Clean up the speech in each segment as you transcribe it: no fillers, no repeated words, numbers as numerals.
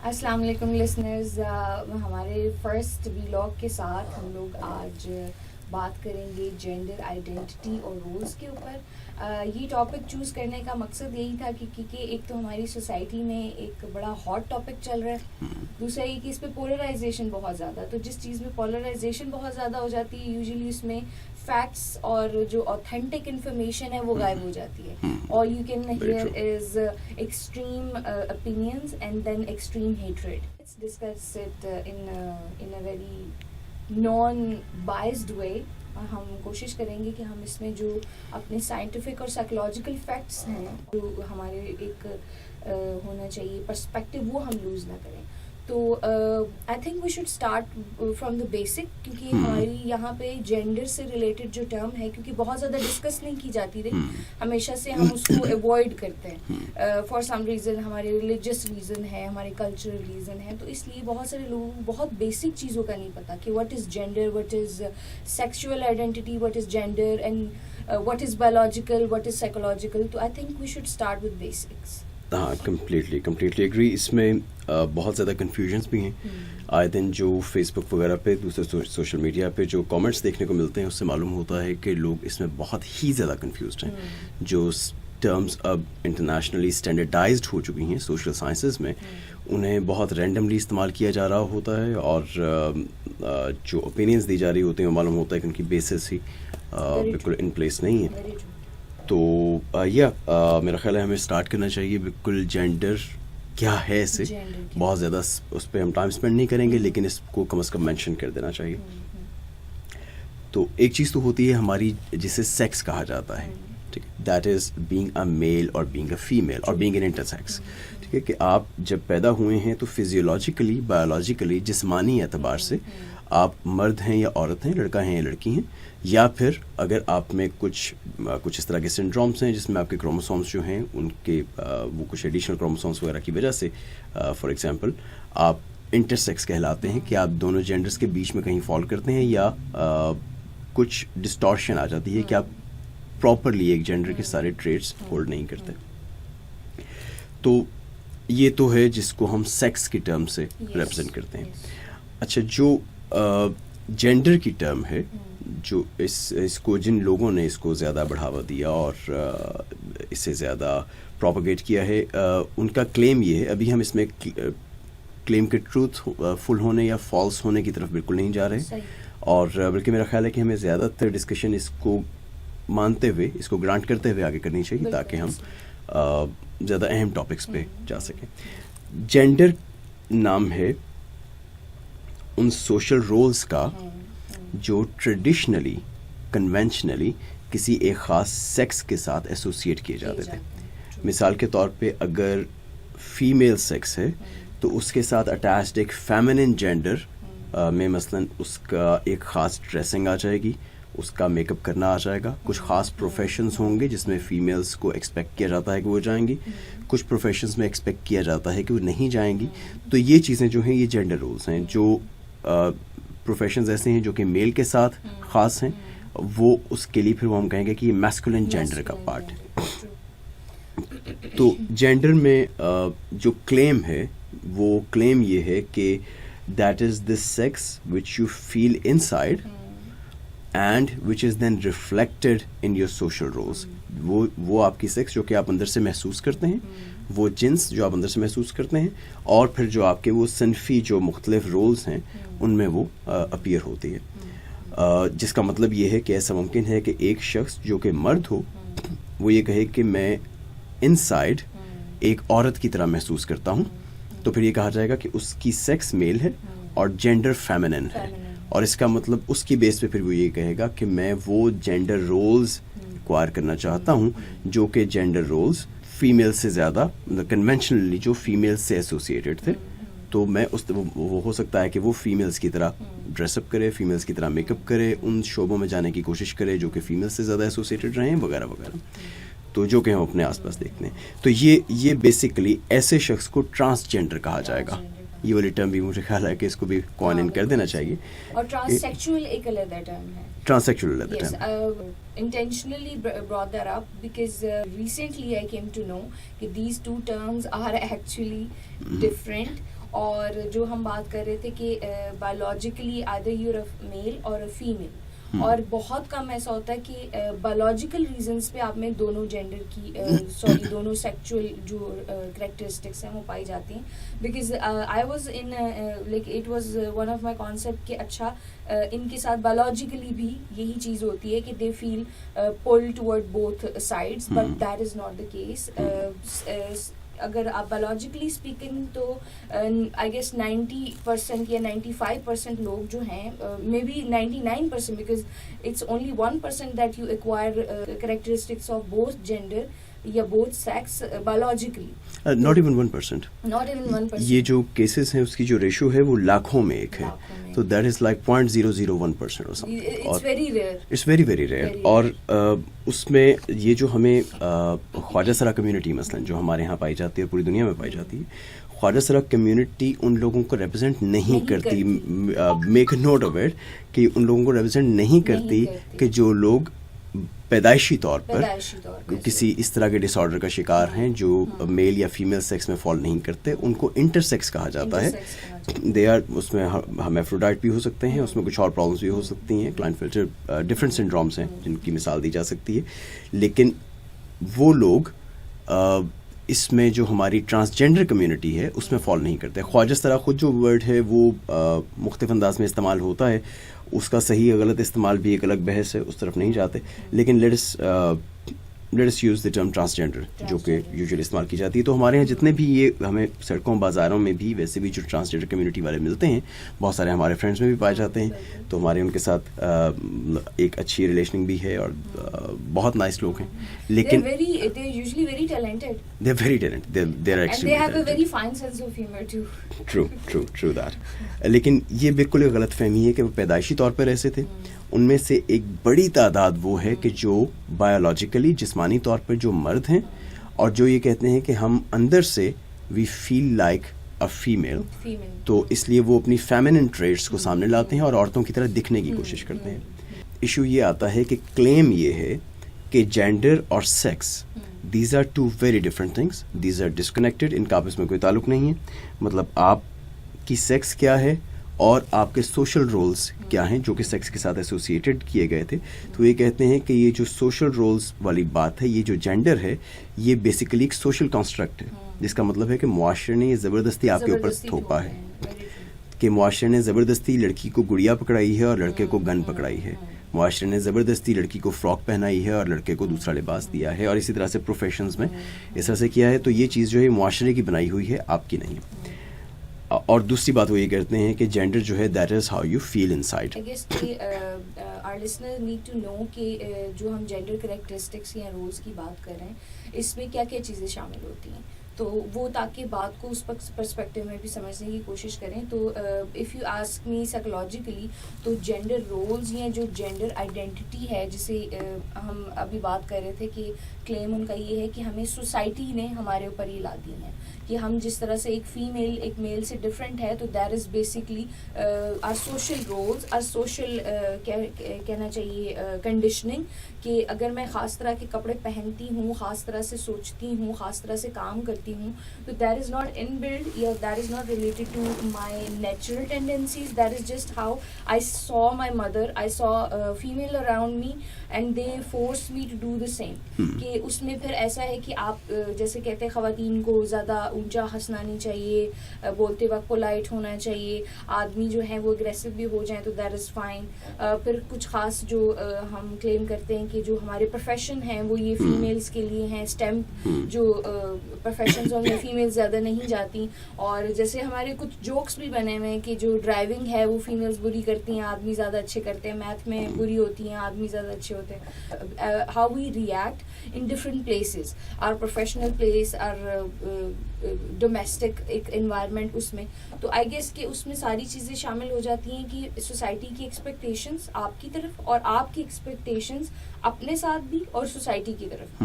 السلام علیکم لسنرز، ہمارے فرسٹ ویلاگ کے ساتھ ہم لوگ آج بات کریں گے جینڈر آئیڈینٹی اور رولز کے اوپر. یہ ٹاپک چوز کرنے کا مقصد یہی تھا کہ کیونکہ ایک تو ہماری سوسائٹی میں ایک بڑا ہاٹ ٹاپک چل رہا ہے، دوسرا یہ کہ اس پہ پولرائزیشن بہت زیادہ، تو جس چیز میں پولرائزیشن بہت زیادہ ہو جاتی ہے یوزلی اس میں فیکٹس اور جو آتھینٹک انفارمیشن ہے وہ غائب ہو جاتی ہے. اور you can here is extreme opinions and then extreme hatred. Let's discuss it in a very non-biased way. ہم کوشش کریں گے کہ ہم اس میں جو اپنے سائنٹیفک اور سائیکولوجیکل فیکٹس ہیں جو ہمارے ایک ہونا چاہیے پرسپیکٹو وہ ہم لوز نہ کریں. تو I think we should start from the basic, کیونکہ ہماری یہاں پہ جینڈر سے ریلیٹڈ جو ٹرم ہے کیونکہ بہت زیادہ ڈسکس نہیں کی جاتی رہی، ہمیشہ سے ہم اس کو اوائڈ کرتے ہیں فار سم ریزن. ہمارے ریلیجیس ریزن ہے، ہمارے کلچرل ریزن ہے، تو اس لیے بہت سارے لوگوں کو بہت بیسک چیزوں کا نہیں پتا کہ what is gender, what is sexual identity, what is gender and what is biological, what is psychological. تو I think we should start with basics. ہاں، کمپلیٹلی ایگری. اس میں بہت زیادہ کنفیوژنس بھی ہیں. آئے دن جو فیس بک وغیرہ پہ دوسرے سوشل میڈیا پہ جو کامنٹس دیکھنے کو ملتے ہیں اس سے معلوم ہوتا ہے کہ لوگ اس میں بہت ہی زیادہ کنفیوزڈ ہیں. جو ٹرمز اب انٹرنیشنلی اسٹینڈرڈائزڈ ہو چکی ہیں سوشل سائنسز میں، انہیں بہت رینڈملی استعمال کیا جا رہا ہوتا ہے، اور جو اوپینینس دی جا رہی ہوتی ہیں وہ معلوم ہوتا ہے کہ ان کی بیسس ہی بالکل ان پلیس نہیں ہے. تو میرا خیال ہے ہمیں اسٹارٹ کرنا چاہیے بالکل جینڈر کیا ہے سے. بہت زیادہ اس پہ ہم ٹائم اسپینڈ نہیں کریں گے، لیکن اس کو کم از کم مینشن کر دینا چاہیے. تو ایک چیز تو ہوتی ہے ہماری جسے سیکس کہا جاتا ہے، ٹھیک ہے، دیٹ از بینگ اے میل اور بینگ اے فیمیل اور بینگ این انٹرسیکس. ٹھیک ہے، کہ آپ جب پیدا ہوئے ہیں تو فزیولوجیکلی بایولوجیکلی جسمانی اعتبار سے آپ مرد ہیں یا عورت ہیں، لڑکا ہیں یا لڑکی ہیں، یا پھر اگر آپ میں کچھ اس طرح کے سنڈرومس ہیں جس میں آپ کے کروموسومس جو ہیں ان کے وہ کچھ ایڈیشنل کروموسومس وغیرہ کی وجہ سے فار ایگزامپل آپ انٹرسیکس کہلاتے ہیں، کہ آپ دونوں جینڈرز کے بیچ میں کہیں فال کرتے ہیں، یا کچھ ڈسٹورشن آ جاتی ہے کہ آپ پراپرلی ایک جینڈر کے سارے ٹریٹس ہولڈ نہیں کرتے. تو یہ تو ہے جس کو ہم سیکس کی ٹرم سے ریپرزینٹ کرتے ہیں. اچھا، جو جینڈر کی ٹرم ہے، جو اس کو جن لوگوں نے اس کو زیادہ بڑھاوا دیا اور اسے زیادہ پروپیگیٹ کیا ہے، ان کا کلیم یہ ہے، ابھی ہم اس میں کلیم کے ٹروتھ فل ہونے یا فالس ہونے کی طرف بالکل نہیں جا رہے، اور بلکہ میرا خیال ہے کہ ہمیں زیادہ تر ڈسکشن اس کو مانتے ہوئے، اس کو گرانٹ کرتے ہوئے آگے کرنی چاہیے تاکہ ہم زیادہ اہم ٹاپکس پہ جا سکیں. جینڈر نام ہے ان سوشل رولز کا جو ٹریڈیشنلی کنونشنلی کسی ایک خاص سیکس کے ساتھ ایسوسیٹ کیے جاتے تھے. مثال کے طور پہ اگر فیمیل سیکس ہے تو اس کے ساتھ اٹیچڈ ایک فیمنن جینڈر میں مثلاً اس کا ایک خاص ڈریسنگ آ جائے گی، اس کا میک اپ کرنا آ جائے گا. کچھ خاص پروفیشنز ہوں گے جس میں فیمیلز کو ایکسپیکٹ کیا جاتا ہے کہ وہ جائیں گی، کچھ پروفیشنز میں ایکسپیکٹ کیا جاتا ہے کہ وہ نہیں جائیں گی. تو یہ چیزیں جو ہیں یہ جینڈر رولز ہیں. جو پروفیشنز ایسے ہیں جو کہ میل کے ساتھ خاص ہیں، وہ اس کے لیے پھر وہ ہم کہیں گے کہ یہ میسکولن جینڈر کا پارٹ ہے. تو جینڈر میں جو کلیم ہے وہ کلیم یہ ہے کہ that is this sex which you feel inside and which is then reflected in your social roles. وہ آپ کی سیکس جو کہ آپ اندر سے محسوس کرتے ہیں، وہ جنس جو آپ اندر سے محسوس کرتے ہیں، اور پھر جو آپ کے وہ صنفی جو مختلف رولز ہیں ان میں وہ اپیئر ہوتی ہے. جس کا مطلب یہ ہے کہ ایسا ممکن ہے کہ ایک شخص جو کہ مرد ہو وہ یہ کہے کہ میں ان سائڈ ایک عورت کی طرح محسوس کرتا ہوں، تو پھر یہ کہا جائے گا کہ اس کی سیکس میل ہے اور جینڈر فیمنن ہے. اور اس کا مطلب اس کی بیس پہ پھر وہ یہ کہے گا کہ میں وہ جینڈر رولز ایکوائر کرنا چاہتا ہوں جو کہ جینڈر رولز فیمیل سے زیادہ کنونشنلی جو فیمیل سے ایسوسیٹڈ تھے. تو میں وہ ہو سکتا ہے کہ وہ فیمیلز کی طرح ڈریس اپ کرے، فیمیلز کی طرح میک اپ کرے، ان شعبوں میں جانے کی کوشش کرے جو کہ فیمیل سے زیادہ ایسوسیٹڈ رہیں وغیرہ وغیرہ. تو جو کہ ہم اپنے آس پاس دیکھتے ہیں. تو یہ بیسیکلی ایسے شخص کو ٹرانسجینڈر کہا جائے گا. یہ والی ٹرم بھی مجھے خیال ہے کہ اس کو بھی کوائن ان کر دینا چاہیے. اور ٹرانسیکچوئل ایک علیحدہ ٹرم ہے. Transsexual at the time. Intentionally brought that up because recently I came to know that these two terms are actually different. اور جو ہم بات کر رہے تھے کہ biologically either you are a میل اور اے فیمیل, اور بہت کم ایسا ہوتا ہے کہ بایولوجیکل ریزنس پہ آپ میں دونوں جینڈر کی دونوں سیکچوئل جو کریکٹرسٹکس ہیں وہ پائی جاتی ہیں. Because I was in like it was one of my concept کہ اچھا ان کے ساتھ بایولوجیکلی بھی یہی چیز ہوتی ہے کہ they feel pull toward both sides, but that is not the case. اگر آپ بایولوجیکلی اسپیکنگ تو آئی گیس 90% یا 95% لوگ جو ہیں, may be 99%, because it's only 1% that you acquire characteristics of both gender یا both sex biologically. Not even 1%. Not even 1%. یہ جو کیسز ہیں اس کی جو ریشو ہے وہ لاکھوں میں ایک ہے, تو دیٹ از لائک 0.001% اور something. It's very rare. It's very very rare. اور اس میں یہ جو ہمیں خواجہ سرا کمیونٹی مثلاً جو ہمارے یہاں پائی جاتی ہے اور پوری دنیا میں پائی جاتی ہے, خواجہ سرا کمیونٹی ان لوگوں کو ریپرزینٹ نہیں کرتی. Make a note of it کہ ان لوگوں کو ریپرزینٹ نہیں کرتی کہ جو لوگ پیدائشی طور پر کسی اس طرح کے ڈس آرڈر کا شکار ہیں جو میل یا فیمیل سیکس میں فال نہیں کرتے, ان کو انٹر سیکس کہا جاتا ہے. دے آر, اس میں ہیمافروڈائٹ بھی ہو سکتے ہیں, اس میں کچھ اور پرابلمس بھی ہو سکتی ہیں, کلائنفلٹر ڈفرینٹ سنڈرومس ہیں جن کی مثال دی جا سکتی ہے. لیکن وہ لوگ اس میں جو ہماری ٹرانسجینڈر کمیونٹی ہے اس میں فال نہیں کرتے. خواجہ سرا خود جو ورڈ ہے وہ مختلف انداز میں استعمال ہوتا ہے, اس کا صحیح یا غلط استعمال بھی ایک الگ بحث ہے, اس طرف نہیں جاتے. لیکن let us use the term transgender جو کہ یوزلی استعمال کی جاتی ہے. تو ہمارے یہاں جتنے بھی یہ ہمیں سڑکوں بازاروں میں بھی ویسے بھی جو ٹرانسجینڈر کمیونٹی والے ملتے ہیں, بہت سارے ہمارے فرینڈس میں بھی پائے جاتے ہیں, تو ہمارے ان کے ساتھ ایک اچھی ریلیشننگ بھی ہے اور بہت نائس لوگ ہیں. لیکن ٹرو دیٹ. لیکن یہ بالکل ایک غلط فہمی ہے کہ وہ پیدائشی طور پر ایسے تھے. ان میں سے ایک بڑی تعداد وہ ہے کہ جو بایولوجیکلی جسمانی طور پر جو مرد ہیں اور جو یہ کہتے ہیں کہ ہم اندر سے وی فیل لائک اے فیمیل, تو اس لیے وہ اپنی فیمینن ٹریٹس کو سامنے لاتے ہیں اور عورتوں کی طرح دکھنے کی کوشش کرتے ہیں. ایشو یہ آتا ہے کہ کلیم یہ ہے کہ جینڈر اور sex these are two very different things, these are disconnected, ان کا آپس میں کوئی تعلق نہیں ہے. مطلب آپ کی سیکس کیا ہے اور آپ کے سوشل رولز کیا ہیں جو کہ سیکس کے ساتھ ایسوسیٹڈ کیے گئے تھے. تو یہ کہتے ہیں کہ یہ جو سوشل رولز والی بات ہے, یہ جو جینڈر ہے, یہ بیسیکلی ایک سوشل کانسٹرکٹ ہے, جس کا مطلب ہے کہ معاشرے نے یہ زبردستی آپ کے اوپر تھوپا ہے کہ معاشرے نے زبردستی لڑکی کو گڑیا پکڑائی ہے اور لڑکے کو گن پکڑائی ہے. معاشرے نے زبردستی لڑکی کو فراک پہنائی ہے اور لڑکے کو دوسرا لباس دیا ہے, اور اسی طرح سے پروفیشنز میں اس طرح سے کیا ہے. تو یہ چیز جو ہے معاشرے کی بنائی ہوئی ہے, آپ کی نہیں. اور دوسری بات وہ یہ کرتے ہیں کہ جینڈر جو ہے that is how you feel inside. I guess our listener need to know کہ جو ہم جینڈر کریکٹرسٹکس یا رولس کی بات کر رہے ہیں اس میں کیا کیا چیزیں شامل ہوتی ہیں, تو وہ تاکہ بات کو اس پرسپیکٹو میں بھی سمجھنے کی کوشش کریں. تو if you ask me psychologically, تو جینڈر رولز یا جو جینڈر آئیڈینٹی ہے جسے ہم ابھی بات کر رہے تھے کہ کلیم ان کا یہ ہے کہ ہمیں سوسائٹی نے ہمارے اوپر یہ لا دی ہیں کہ ہم جس طرح سے ایک فیمیل ایک میل سے ڈفرینٹ ہے, تو that is basically our social roles, our social کہنا چاہیے کنڈیشننگ, کہ اگر میں خاص طرح کے کپڑے پہنتی ہوں, خاص طرح سے سوچتی ہوں, خاص طرح سے کام کرتی ہوں, تو that is not in blood یا that is not related to my natural tendencies, that is just how I saw my mother, I saw female around me and they force me to do the same. کہ اس میں پھر ایسا ہے کہ آپ جیسے کہتے ہیں خواتین کو زیادہ اونچا ہنسنا نہیں چاہیے, بولتے وقت پولائٹ ہونا چاہیے, آدمی جو ہیں وہ اگریسو بھی ہو جائیں تو دیٹ از فائن. پھر کچھ خاص جو ہم کلیم کرتے ہیں کہ جو ہمارے پروفیشن ہیں وہ یہ فیمیلز کے لیے ہیں, اسٹیم جو پروفیشنز ہیں فیمیلز زیادہ نہیں جاتی. اور جیسے ہمارے کچھ جوکس بھی بنے ہوئے ہیں کہ جو ڈرائیونگ ہے وہ فیمیلز بری کرتی ہیں, آدمی زیادہ اچھے کرتے ہیں, میتھ میں بری ہوتی ہیں, آدمی زیادہ اچھے ہوتے ہیں. How we react in different places, our professional place, our domestic ایک environment اس میں. تو آئی گیس کہ اس میں ساری چیزیں شامل ہو جاتی ہیں کہ سوسائٹی کی ایکسپیکٹیشنس آپ کی طرف اور آپ کی ایکسپیکٹیشنس اپنے ساتھ بھی اور سوسائٹی کی طرف.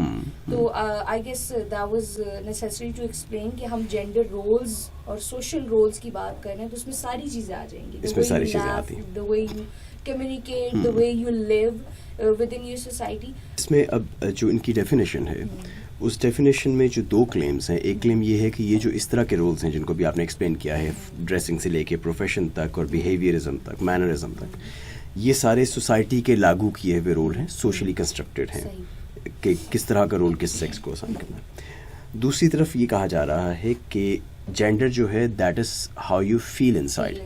تو I guess that was necessary to explain کہ ہم جینڈر رولز اور سوشل رولز کی بات کر رہے ہیں تو اس میں ساری چیزیں آ جائیں گی. اس میں ساری چیزیں آتی ہیں. The way you communicate, the way you live within your society. اس میں اب جو ان کی ڈیفینیشن ہے اس ڈیفینیشن میں جو دو کلیمز ہیں، ایک کلیم یہ ہے کہ یہ جو اس طرح کے رولز ہیں جن کو بھی آپ نے ایکسپلین کیا ہے، ڈریسنگ سے لے کے پروفیشن تک اور بیہیویئرزم تک، مینرزم تک، یہ سارے سوسائٹی کے لاگو کیے ہوئے رول ہیں، سوشلی کنسٹرکٹیڈ ہیں کہ کس طرح کا رول کس سیکس کو اسائن کرنا ہے۔ دوسری طرف یہ کہا جا رہا ہے کہ جینڈر جو ہے that is how you feel inside.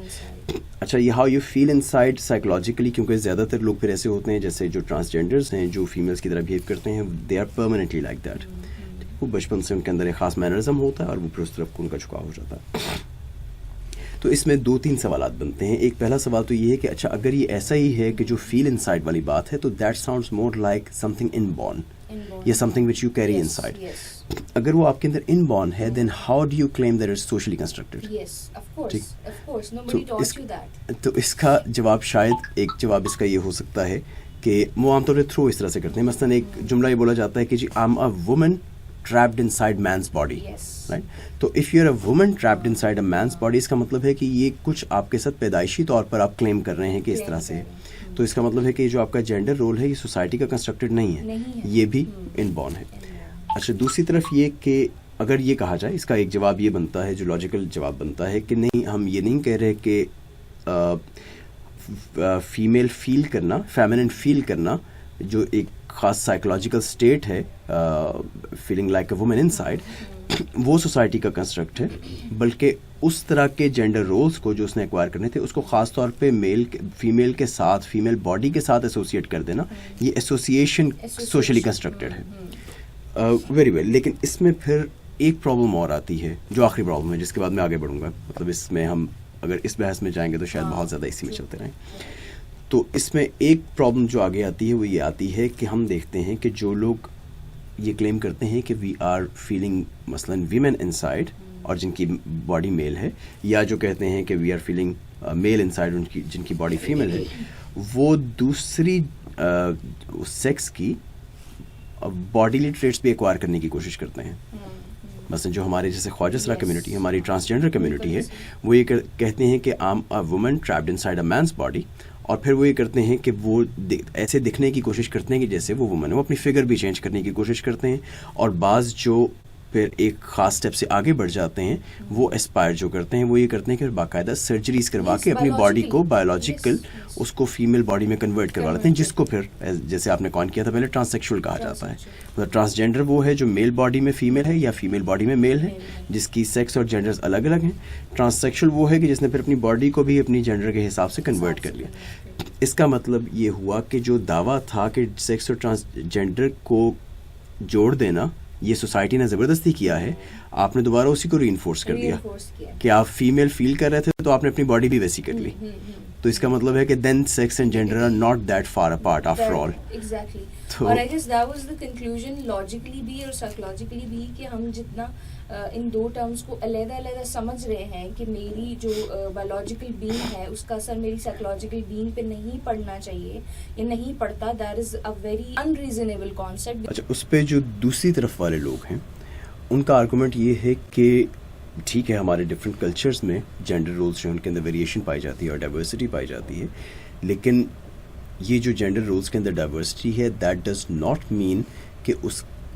اچھا، یہ how you feel inside psychologically, کیونکہ زیادہ تر لوگ پھر ایسے ہوتے ہیں جیسے جو ٹرانسجینڈرز ہیں جو فیمیلس کی طرح بہیو کرتے ہیں، they are permanently like that. وہ بچپن سے ان کے اندر ایک خاص مینرزم ہوتا ہے اور وہ پھر اس طرف ان کا جھکاؤ ہو جاتا ہے۔ تو اس میں دو تین سوالات بنتے ہیں۔ ایک پہلا سوال تو یہ ہے کہ اچھا اگر یہ ایسا ہی ہے کہ جو فیل ان سائڈ والی بات ہے تو that sounds more like something inborn یا something which you carry inside. اگر وہ آپ کے اندر ان بورن ہے then how do you claim that it socially constructed? تو اس کا جواب شاید ایک جواب اس کا یہ ہو سکتا ہے کہ وہ عام طور پہ تھرو اس طرح سے کرتے ہیں۔ مثلاً ایک جملہ یہ بولا جاتا ہے کہ جی I am a woman trapped inside man's body, right? تو if you're a woman trapped inside a man's body، اس کا مطلب ہے کہ یہ کچھ آپ کے ساتھ پیدائشی طور پر آپ کلیم کر رہے ہیں کہ اس طرح سے ہے۔ تو اس کا مطلب ہے کہ جو آپ کا جینڈر رول ہے یہ سوسائٹی کا کنسٹرکٹیڈ نہیں ہے، یہ بھی ان بورن ہے۔ اچھا، دوسری طرف یہ کہ اگر یہ کہا جائے، اس کا ایک جواب یہ بنتا ہے، جو لاجیکل جواب بنتا ہے کہ نہیں، ہم یہ نہیں کہہ رہے کہ فیمیل فیل کرنا، فیمنن فیل کرنا جو ایک خاص سائیکولوجیکل اسٹیٹ ہے، feeling like a woman in side, وہ سوسائٹی کا کنسٹرکٹ ہے، بلکہ اس طرح کے جینڈر رولز کو جو اس نے ایکوائر کرنے تھے اس کو خاص طور پہ فیمیل کے ساتھ، فیمیل باڈی کے ساتھ ایسوسیٹ کر دینا، یہ ایسوسیشن سوشلی کنسٹرکٹیڈ ہے۔ ویری ویل، لیکن اس میں پھر ایک پرابلم اور آتی ہے جو آخری پرابلم ہے جس کے بعد میں آگے بڑھوں گا، مطلب اس میں ہم اگر اس بحث میں جائیں گے تو شاید بہت زیادہ اسی میں چلتے رہیں۔ تو اس میں ایک پرابلم جو آگے آتی ہے وہ یہ آتی ہے کہ ہم دیکھتے ہیں کہ جو لوگ یہ کلیم کرتے ہیں کہ وی آر فیلنگ مثلاً ویمن ان سائڈ، اور جن کی باڈی میل ہے، یا جو کہتے ہیں کہ we are feeling male inside, جن کی باڈی فیمیل ہے، وہ دوسری سیکس کی باڈیلی ٹریٹس بھی ایکوائر کرنے کی کوشش کرتے ہیں۔ مثلا جو ہمارے جیسے خواجہ سرا کمیونٹی، ہماری ٹرانسجینڈر کمیونٹی ہے، وہ یہ کہتے ہیں کہ آئی am a women trapped in side a means body, اور پھر وہ یہ کرتے ہیں کہ وہ ایسے دکھنے کی کوشش کرتے ہیں کہ جیسے وہ وومن ہے، وہ اپنی فگر بھی چینج کرنے کی کوشش کرتے ہیں، اور بعض جو پھر ایک خاص اسٹیپ سے آگے بڑھ جاتے ہیں وہ اسپائر جو کرتے ہیں وہ یہ کرتے ہیں کہ باقاعدہ سرجریز کروا کے اپنی باڈی کو بایولوجیکل اس کو فیمیل باڈی میں کنورٹ کروا لیتے ہیں، جس کو پھر جیسے آپ نے کون کیا تھا پہلے ٹرانسیکشول کہا جاتا ہے۔ مطلب ٹرانسجینڈر وہ ہے جو میل باڈی میں فیمیل ہے یا فیمیل باڈی میں میل ہے، جس کی سیکس اور جینڈرز الگ الگ ہیں۔ ٹرانسیکشول وہ ہے کہ جس نے پھر اپنی باڈی کو بھی اپنی جینڈر کے حساب سے کنورٹ کر لیا۔ اس کا مطلب یہ ہوا کہ جو دعویٰ تھا کہ سیکس اور ٹرانسجینڈر کو جوڑ دینا یہ سوسائٹی نے زبردستی کیا ہے، آپ نے دوبارہ اسی کو ری انفورس کر دیا کہ آپ فیمیل فیل کر رہے تھے تو آپ نے اپنی باڈی بھی ویسی کر لی۔ تو اس کا مطلب ہے کہ then sex and gender are not that far apart after all. Exactly, اور I guess that was the conclusion logically بھی اور سائیکولوجیکلی بھی، کہ ہم جتنا ان دو ٹرمز کو علیحدہ علیحدہ سمجھ رہے ہیں کہ میری جو بایولوجیکل بینگ ہے اس کا اثر میری سائیکولوجیکل بینگ پہ نہیں پڑنا چاہیے یا نہیں پڑتا، that is a very unreasonable concept. اچھا، اس پہ جو دوسری طرف والے لوگ ہیں ان کا آرگومنٹ یہ ہے کہ ٹھیک ہے ہمارے ڈفرینٹ کلچرز میں جینڈر رولز جو ان کے اندر ویریشن پائی جاتی ہے اور ڈائیورسٹی پائی جاتی ہے، لیکن یہ جو جینڈر رولز کے اندر ڈائیورسٹی ہے دیٹ ڈز ناٹ مین کہ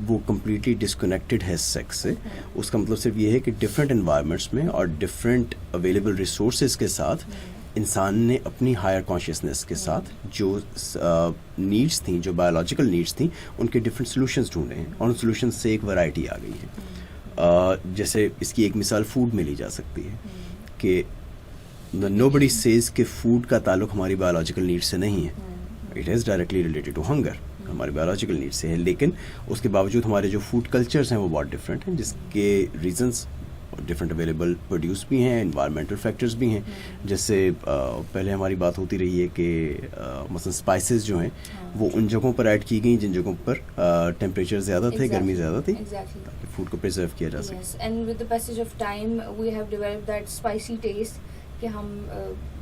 وہ کمپلیٹلی ڈسکنیکٹڈ ہے سیکس سے۔ اس کا مطلب صرف یہ ہے کہ ڈفرینٹ انوائرمنٹس میں اور ڈفرینٹ اویلیبل ریسورسز کے ساتھ انسان نے اپنی ہائر کانشیسنیس کے ساتھ جو نیڈس تھیں، جو بایولوجیکل نیڈس تھیں، ان کے ڈفرینٹ سلوشنز ڈھونڈے ہیں، اور ان سلوشنز سے ایک ورائٹی آ گئی ہے۔ جیسے اس کی ایک مثال فوڈ میں لی جا سکتی ہے کہ نو بڈی سیز کہ فوڈ کا تعلق ہماری بایولوجیکل نیڈ سے نہیں ہے، it is directly related to hunger, ہماری بایولوجیکل نیڈ سے ہے، لیکن اس کے باوجود ہمارے جو فوڈ کلچرز ہیں وہ بہت ڈفرینٹ ہیں، جس کے ریزنس ڈفرینٹ اویلیبل پروڈیوس بھی ہیں، انوائرمنٹل فیکٹرز بھی ہیں۔ جیسے پہلے ہماری بات ہوتی رہی ہے کہ مثلا اسپائسز جو ہیں وہ ان جگہوں پر ایڈ کی گئیں جن جگہوں پر ٹیمپریچر زیادہ تھے، گرمی زیادہ تھی، تاکہ فوڈ کو پرزرو کیا جا سکے۔ And with the passage of time we have developed that spicy taste, کہ ہم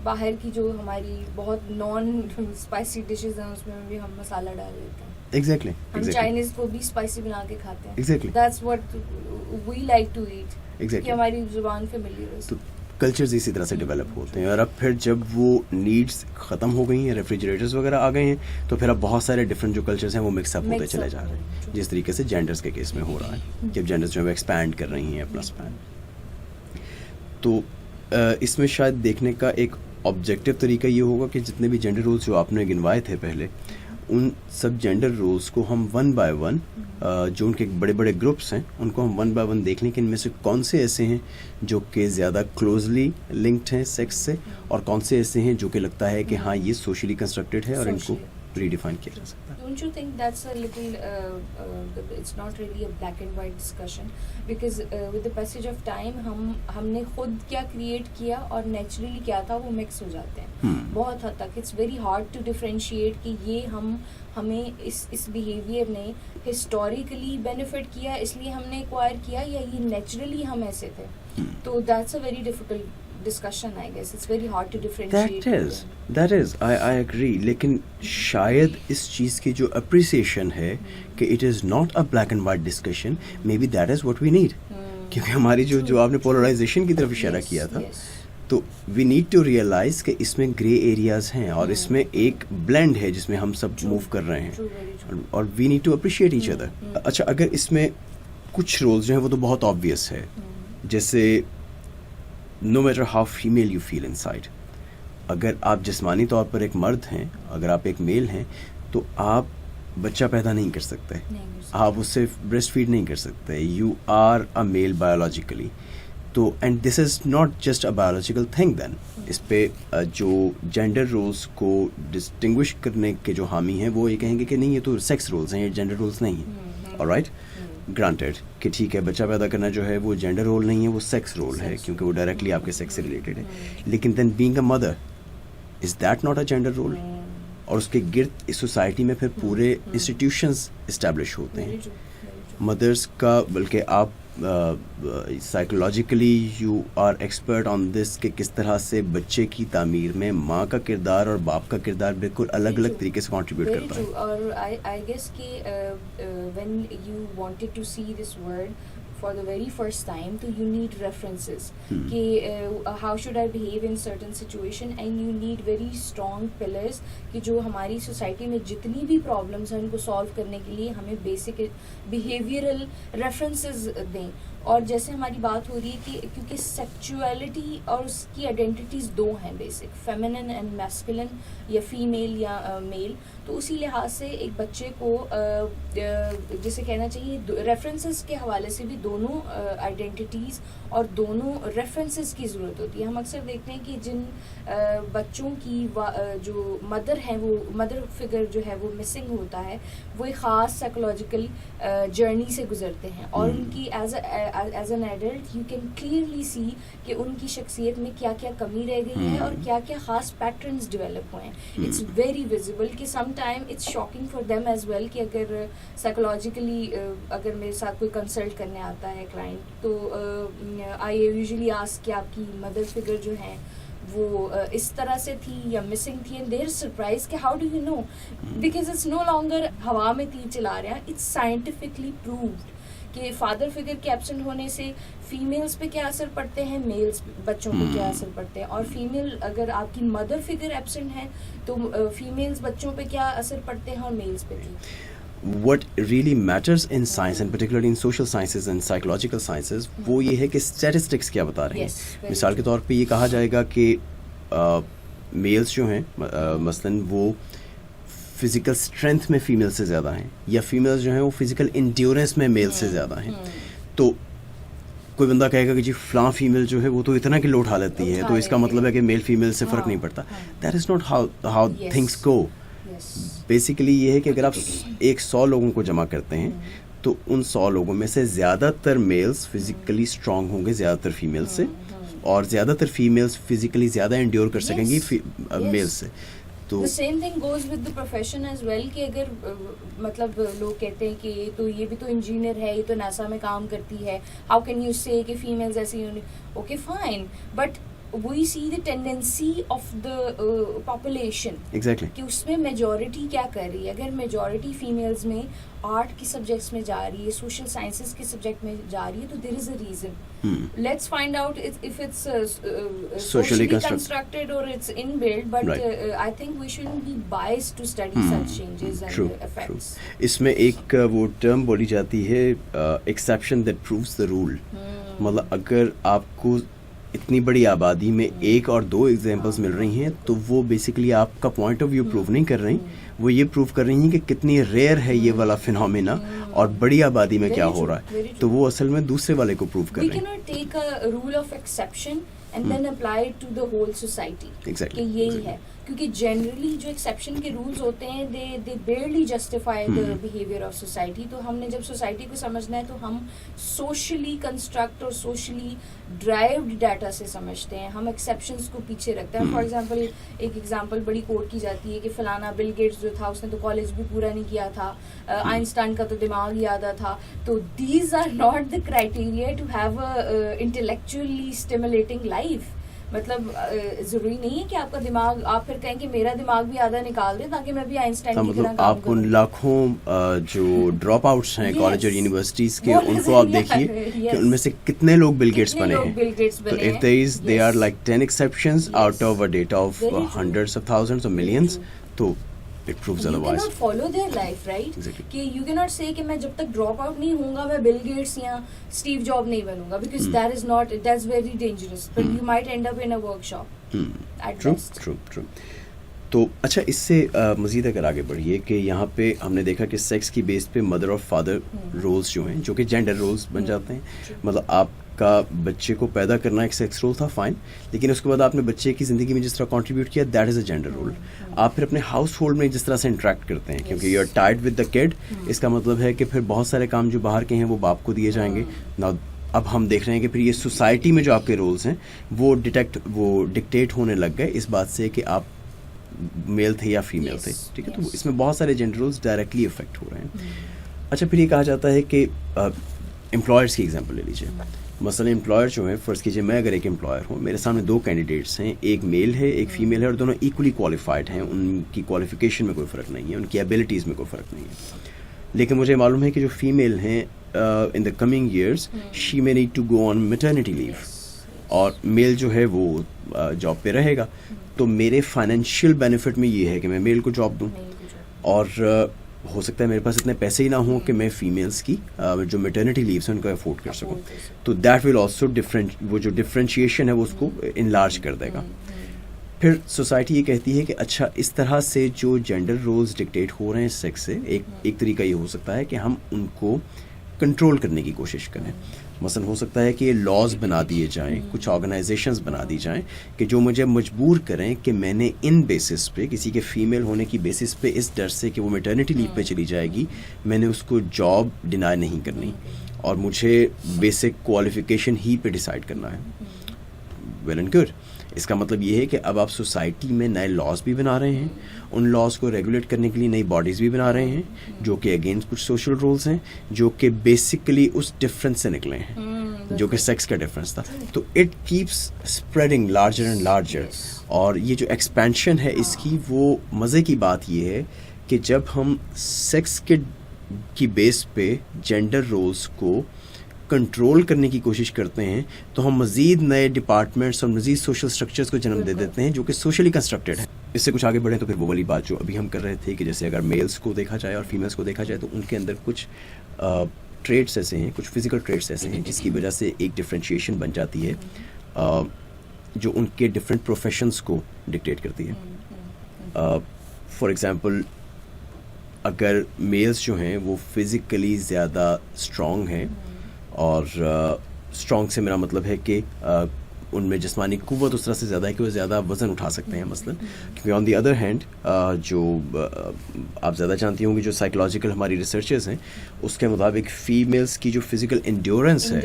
باہر کی جو ہماری بہت نان اسپائسی ڈشز ہیں اس میں بھی ہم مسالہ ڈال دیتے ہیں۔ ایگزیکٹلی، ہم چائنیز کو بھی اسپائسی بنا کے کھاتے ہیں۔ Exactly, that's what we like to eat, exactly, کہ ہماری زبان فیملیئر ہے۔ تو کلچرز اسی طرح سے ڈیولپ ہوتے ہیں, اور اب پھر جب وہ نیڈس ختم ہو گئی ہیں, ریفریجریٹرز وغیرہ آ گئے ہیں, تو پھر اب بہت سارے ڈفرینٹ جو کلچرز ہیں وہ مکس اپ ہوتے چلے جا رہے ہیں, جس طریقے سے جینڈرز کے کیس میں ہو رہا ہے, جب جینڈرز جو ہے ایکسپینڈ کر رہی ہیں اپنا اسپین. تو اس میں شاید دیکھنے کا ایک آبجیکٹو طریقہ یہ ہوگا کہ جتنے بھی جینڈر رولز جو آپ نے گنوائے تھے پہلے, ان سب جینڈر رولز کو ہم ون بائی ون, جو ان کے بڑے بڑے گروپس ہیں, ان کو ہم ون بائی ون دیکھ لیں کہ ان میں سے کون سے ایسے ہیں جو کہ زیادہ کلوزلی لنکڈ ہیں سیکس سے, اور کون سے ایسے ہیں جو کہ لگتا ہے کہ ہاں یہ سوشلی کنسٹرکٹیڈ ہے اور ان کو ریڈیفائن کیا جا سکتا ہے. Don't you think that's a little, it's not really a black and white discussion, because with the passage of time ہم نے خود کیا کریٹ کیا اور نیچرلی کیا تھا وہ مکس ہو جاتے ہیں بہت حد تک. It's very hard to differentiate کہ یہ ہمیں اس بیہیویئر نے ہسٹوریکلی بینیفٹ کیا اس لیے ہم نے ایکوائر کیا, یا یہ نیچرلی ہم ایسے تھے. تو that's a very difficult discussion, I guess. It's very hard to differentiate. That is, I agree. لیکن شاید اس چیز کی جو اپریسیشن ہے کہ it is not a black and white discussion, maybe that is what we need. کیونکہ ہماری جو آپ نے پولرائزیشن کی طرف اشارہ کیا تھا, تو we need to realize کہ اس میں گرے ایریاز ہیں, اور اس میں ایک بلینڈ ہے جس میں ہم سب موو کر رہے ہیں, اور we need to appreciate each other. اچھا, اگر اس میں کچھ رولز جو ہیں وہ تو بہت obvious ہے, جیسے no matter how female you feel inside, اگر آپ جسمانی طور پر ایک مرد ہیں, اگر آپ ایک میل ہیں, تو آپ بچہ پیدا نہیں کر سکتے, آپ اس سے بریسٹ فیڈ نہیں کر سکتے. You are a male biologically. تو and this is not just a biological thing. Then اس پہ جو جینڈر رولس کو ڈسٹنگوش کرنے کے جو حامی ہیں وہ یہ کہیں گے کہ نہیں, یہ تو سیکس رولس ہیں, یہ جینڈر رولس نہیں ہیں. آلرائٹ, گرانٹیڈ کہ ٹھیک ہے, بچہ پیدا کرنا جو ہے وہ جینڈر رول نہیں ہے, وہ سیکس رول ہے, کیونکہ وہ ڈائریکٹلی آپ کے سیکس سے ریلیٹڈ ہے. لیکن then being a mother, is that not a gender role? اور اس کے گرد اس سوسائٹی میں پھر پورے انسٹیٹیوشنز اسٹیبلش ہوتے ہیں مدرس کا. بلکہ آپ psychologically you are expert on this کہ کس طرح سے بچے کی تعمیر میں ماں کا کردار اور باپ کا کردار بالکل الگ الگ طریقے سے کنٹریبیوٹ کرتا ہے. اور آئی گیس کہ when you wanted to see this word for the very first time, تو you need references کہ how should I behave in certain situation, and you need very strong pillars کہ جو ہماری society میں جتنی بھی problems ہیں ان کو سالو کرنے کے لیے ہمیں بیسک بیہیویئرل ریفرنسز دیں. اور جیسے ہماری بات ہو رہی ہے کہ کیونکہ سیکچولیٹی اور اس کی آئیڈینٹیٹیز دو ہیں, بیسک فیمنن اینڈ میسکولن, یا فیمیل یا میل. تو اسی لحاظ سے ایک بچے کو جسے کہنا چاہیے ریفرنسز کے حوالے سے بھی دونوں آئیڈینٹیٹیز اور دونوں ریفرنسز کی ضرورت ہوتی ہے. ہم اکثر دیکھتے ہیں کہ جن بچوں کی جو مدر ہیں, وہ مدر فگر جو ہے وہ مسنگ ہوتا ہے, وہ ایک خاص سائیکولوجیکل جرنی سے گزرتے ہیں, اور ان کی as an adult you can clearly see کہ ان کی شخصیت میں کیا کیا کمی رہ گئی ہے اور کیا کیا خاص پیٹرنز ڈیولپ ہوئے ہیں. اٹس ویری ویزیبل کہ sometime it's shocking for them as well کہ اگر سائیکولوجیکلی اگر میرے ساتھ کوئی کنسلٹ کرنے آتا ہے کلائنٹ, تو آئی یوزلی آسک کہ آپ کی مدر فگر جو ہیں وہ اس طرح سے تھی یا مسنگ تھی, اینڈ دیر سرپرائز کہ how do you know, because it's no longer ہوا میں تیر چلا رہے ہیں. اٹس سائنٹیفکلی پرووڈ کہ فادر فگر کے ایبسنٹ ہونے سے فیمیلز پہ کیا اثر پڑتے ہیں, میلز بچوں پہ کیا اثر پڑتے ہیں, اور فیمیل اگر آپ کی مدر فگر ایبسنٹ ہے تو فیمیلز بچوں پہ کیا اثر پڑتے ہیں اور میلز پہ بھی. What really matters in science, and particularly in social sciences and psychological sciences, وہ یہ ہے کہ statistics کیا بتا رہے ہیں. مثال کے طور پہ یہ کہا جائے گا کہ میلز جو ہیں مثلاً وہ فزیکل اسٹرینتھ میں فیمیل سے زیادہ ہیں, یا فیمیلز جو ہیں وہ فزیکل انڈیورنس میں میل سے زیادہ ہیں. تو کوئی بندہ کہے گا کہ جی فلاں فیمیل جو ہے وہ تو اتنا کلو اٹھا لیتی ہے, تو اس کا مطلب ہے کہ میل فیمیل سے فرق نہیں پڑتا. That is not how things go. Basically یہ ہے کہ اگر آپ 100 لوگوں کو جمع کرتے ہیں تو ان 100 لوگوں میں سے زیادہ تر میلز فزیکلی اسٹرانگ ہوں گے زیادہ تر فیمیل سے, اور زیادہ تر فیمیلز فزیکلی زیادہ انڈیور کر سکیں گی میل سے. تو same thing goes with the profession as well کہ اگر مطلب لوگ کہتے ہیں کہ یہ بھی تو انجینئر ہے, یہ تو ناسا میں کام کرتی ہے, ہاؤ کین یو سے کہ فیمیلز ایسی, okay fine, but we see the tendency of the population. Exactly. کہ اس میں میجورٹی کیا کر رہی ہے. اگر میجورٹی فیمیلز میں آرٹ کی سبجیکٹس میں جا رہی ہے, سوشل سائنسز کے سبجیکٹ میں جا رہی ہے, تو there is a reason. Let's find out if it's socially constructed or it's inbuilt, but I think we shouldn't be biased to study such changes and effects. اس میں ایک وہ ٹرم بولی جاتی ہے exception that proves the rule. مطلب اگر آپ کو اتنی بڑی آبادی میں ایک اور دو ایگزامپلس مل رہی ہیں تو وہ بیسیکلی آپ کا پوائنٹ آف ویو پروو نہیں کر رہی, وہ یہ پروو کر رہی ہیں کہ کتنی ریئر ہے یہ والا فینومینا اور بڑی آبادی میں کیا ہو رہا ہے, تو وہ اصل میں دوسرے والے کو پروو کر رہے ہیں. We cannot take a rule of exception and then apply it to the whole society. Exactly. کہ یہی ہے, کیونکہ جنرلی جو ایکسیپشن کے رولز ہوتے ہیں they barely justify the behavior of society. تو ہم نے جب سوسائٹی کو سمجھنا ہے تو ہم سوشلی کنسٹرکٹ اور سوشلی ڈرائیوڈ ڈیٹا سے سمجھتے ہیں, ہم ایکسیپشنس کو پیچھے رکھتے ہیں. فار ایگزامپل ایک ایگزامپل بڑی کوٹ کی جاتی ہے کہ فلانا بل گیٹس جو تھا اس نے تو کالج بھی پورا نہیں کیا تھا, آئنسٹائن کا تو دماغ ہی آدھا تھا. تو these are not the criteria to have a intellectually stimulating life. مطلب ضروری نہیں ہے کہ آپ کا دماغ, آپ پھر کہیں کہ میرا دماغ بھی آدھا نکال دیں تاکہ میں بھی آئنسٹائن کی طرح کام کروں. آپ ان لاکھوں جو ڈراپ آؤٹس ہیں کالج اور یونیورسٹیز کے, ان کو آپ دیکھیے کہ ان میں سے کتنے لوگ بل گیٹس بنے ہیں. تو if they are like 10 exceptions out of a data of hundreds of thousands or millions, تو it proves otherwise. You cannot follow their life, right? Exactly. کہ you cannot say کہ میں جب تک ڈراپ آؤٹ نہیں ہوں گا میں بل گیٹس یا اسٹیو جاب نہیں بنوں گا, because that's very dangerous. But you might end up in a workshop at best. True. تو اچھا, اس سے مزید اگر آگے بڑھیے کہ یہاں پہ ہم نے دیکھا کہ سیکس کی بیس پہ مدر اور فادر رولز جو ہیں, جو کہ جینڈر رولز بن جاتے ہیں. مطلب آپ کا بچے کو پیدا کرنا ایک سیکس رول تھا, فائن, لیکن اس کے بعد آپ نے بچے کی زندگی میں جس طرح کنٹریبیوٹ کیا, that is a gender role. آپ پھر اپنے ہاؤس ہولڈ میں جس طرح سے انٹریکٹ کرتے ہیں, کیونکہ you are tied with the kid, اس کا مطلب ہے کہ پھر بہت سارے کام جو باہر کے ہیں وہ باپ کو دیے جائیں گے. اب ہم دیکھ رہے ہیں کہ پھر یہ سوسائٹی میں جو آپ کے رولز ہیں وہ ڈکٹیٹ ہونے لگ گئے اس بات سے کہ آپ میل تھے یا فیمیل تھے. ٹھیک ہے, تو اس میں بہت سارے جینڈر رولز ڈائریکٹلی افیکٹ ہو رہے ہیں. اچھا, پھر یہ کہا جاتا ہے کہ امپلائرس کی ایگزامپل لے لیجیے. مثلا امپلائر جو ہیں, فرض کیجیے میں اگر ایک امپلائر ہوں, میرے سامنے دو کینڈیڈیٹس ہیں, ایک میل ہے ایک فیمیل ہے, اور دونوں ایکولی کوالیفائڈ ہیں, ان کی کوالیفیکیشن میں کوئی فرق نہیں ہے, ان کی ایبلٹیز میں کوئی فرق نہیں ہے. لیکن مجھے معلوم ہے کہ جو فیمیل ہیں in the coming years she may need to go on maternity leave, اور میل جو ہے وہ جاب پہ رہے گا. تو میرے فائنینشیل بینیفٹ میں یہ ہے کہ میں میل کو جاب دوں, اور ہو سکتا ہے میرے پاس اتنے پیسے ہی نہ ہوں کہ میں فیمیلس کی جو میٹرنٹی لیوز ہیں ان کو افورڈ کر سکوں. تو دیٹ ول آلسو وہ جو ڈفرینشیشن ہے وہ اس کو انلارج کر دے گا. پھر سوسائٹی یہ کہتی ہے کہ اچھا, اس طرح سے جو جینڈر رولز ڈکٹیٹ ہو رہے ہیں سیکس سے, ایک طریقہ یہ ہو سکتا ہے کہ ہم ان کو کنٹرول کرنے کی کوشش کریں. مثلا ہو سکتا ہے کہ یہ لاز بنا دیے جائیں, کچھ آرگنائزیشنز بنا دی جائیں کہ جو مجھے مجبور کریں کہ میں نے ان بیسس پہ, کسی کے فیمیل ہونے کی بیسس پہ, اس ڈر سے کہ وہ میٹرنٹی لیو پہ چلی جائے گی, میں نے اس کو جاب ڈینائی نہیں کرنی, اور مجھے بیسک کوالیفیکیشن ہی پہ ڈیسائیڈ کرنا ہے. Well and good. اس کا مطلب یہ ہے کہ اب آپ سوسائٹی میں نئے لاز بھی بنا رہے ہیں, ان لاز کو ریگولیٹ کرنے کے لیے نئی باڈیز بھی بنا رہے ہیں, جو کہ اگینسٹ کچھ سوشل رولز ہیں جو کہ بیسکلی اس ڈفرینس سے نکلے ہیں جو کہ سیکس کا ڈفرینس تھا. تو it keeps spreading larger and larger. اور یہ جو ایکسپینشن ہے اس کی, وہ مزے کی بات یہ ہے کہ جب ہم سیکس کی بیس پہ جینڈر رولز کو کنٹرول کرنے کی کوشش کرتے ہیں تو ہم مزید نئے ڈپارٹمنٹس اور مزید سوشل اسٹرکچرز کو جنم دے دیتے ہیں جو کہ سوشلی کنسٹرکٹیڈ ہیں. اس سے کچھ آگے بڑھیں تو پھر وہ والی بات جو ابھی ہم کر رہے تھے کہ جیسے اگر میلس کو دیکھا جائے اور فیمیلس کو دیکھا جائے تو ان کے اندر کچھ ٹریٹس ایسے ہیں, کچھ فزیکل ٹریٹس ایسے ہیں جس کی وجہ سے ایک ڈفرینشیشن بن جاتی ہے جو ان کے ڈفرینٹ پروفیشنس کو ڈکٹیٹ کرتی ہے. فار ایگزامپل, اگر میلس جو ہیں وہ فزیکلی زیادہ اسٹرانگ ہیں, اور اسٹرانگ سے میرا مطلب ہے کہ ان میں جسمانی قوت اس طرح سے زیادہ ہے کہ وہ زیادہ وزن اٹھا سکتے ہیں مثلا, کیونکہ آن دی ادر ہینڈ جو آپ زیادہ جانتی ہوں گی جو سائیکولوجیکل ہماری ریسرچز ہیں اس کے مطابق فیمیلس کی جو فزیکل انڈیورنس ہے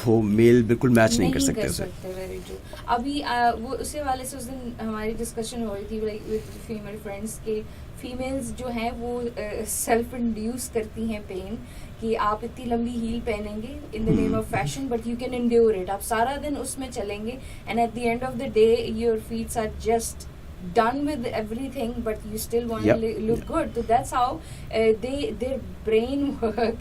وہ میل بالکل میچ نہیں کر سکتے اسے. ابھی وہ اسی والے سے اس دن ہماری ڈسکشن ہو رہی تھی فیمیل فرینڈس کے فیمیلز جو ہیں وہ سیلف انڈیوس کرتی ہیں پین کہ آپ اتنی لمبی ہیل پہنیں گے in the name of fashion but you can endure it. آپ سارا دن اس میں چلیں گے and at the end of the day your feets are just done with everything but you still want to look good. So that's how their brain work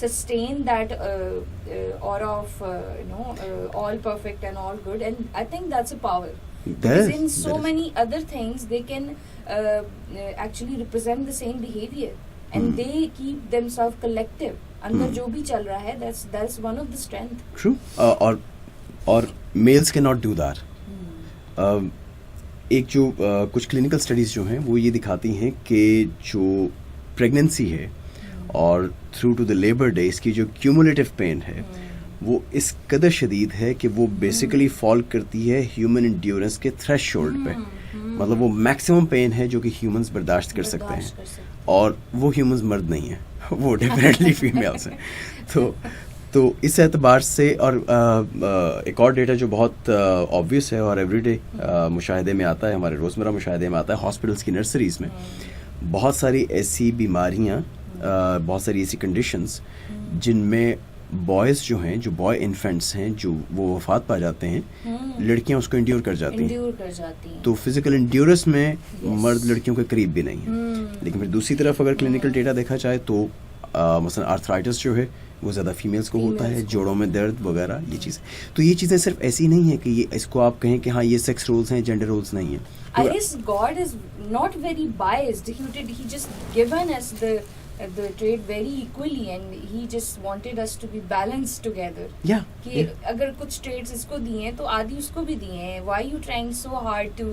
sustain that aura of all perfect and all good, and I think that's a power. Because in so many other things they can actually represent the same behavior and they keep themselves collective. اندر جو بھی چل رہا ہے that's one of the strength. True. اور males cannot do that. ایک جو کچھ clinical studies جو ہیں وہ یہ دکھاتی ہیں کہ جو پریگننسی ہے اور through to the labour day اس کی جو کیومولیٹو پین ہے وہ اس قدر شدید ہے کہ وہ بیسیکلی فال کرتی ہے ہیومن انڈیورنس کے تھریش ہولڈ پہ. مطلب وہ میکسیمم پین ہے جو کہ ہیومنز برداشت کر سکتے ہیں اور وہ ہیومنز مرد نہیں ہیں, وہ ڈیفینیٹلی فیمیلس ہیں. تو اس اعتبار سے اور ایک اور ڈیٹا جو بہت آبویس ہے اور ایوری ڈے مشاہدے میں آتا ہے, ہمارے روزمرہ مشاہدے میں آتا ہے, ہاسپٹلس کی نرسریز میں بہت ساری ایسی بیماریاں, بہت ساری ایسی کنڈیشنز جن میں بوائز جو ہیں, جو بوائے انفینٹس ہیں, جو وہ وفات پا جاتے ہیں, لڑکیاں اس کو انڈیور کر جاتی ہیں. تو فزیکل انڈیورنس میں مرد لڑکیوں کے قریب بھی نہیں ہے. لیکن پھر دوسری طرف اگر کلینکل ڈیٹا دیکھا جائے تو مثلا آرتھرائٹس جو ہے وہ زیادہ فیمیلز کو ہوتا ہے, جوڑوں میں درد وغیرہ یہ چیزیں. تو یہ چیزیں صرف ایسی نہیں ہیں کہ یہ اس کو آپ کہیں کہ ہاں یہ سیکس رولز ہیں, جینڈر رولز نہیں ہیں. I guess God is not very biased. He just given us the trait very equally and he just wanted us to be balanced together. کہ اگر کچھ traits اس کو دیے ہیں تو آدھی اس کو بھی دیے ہیں. Why you trying so hard to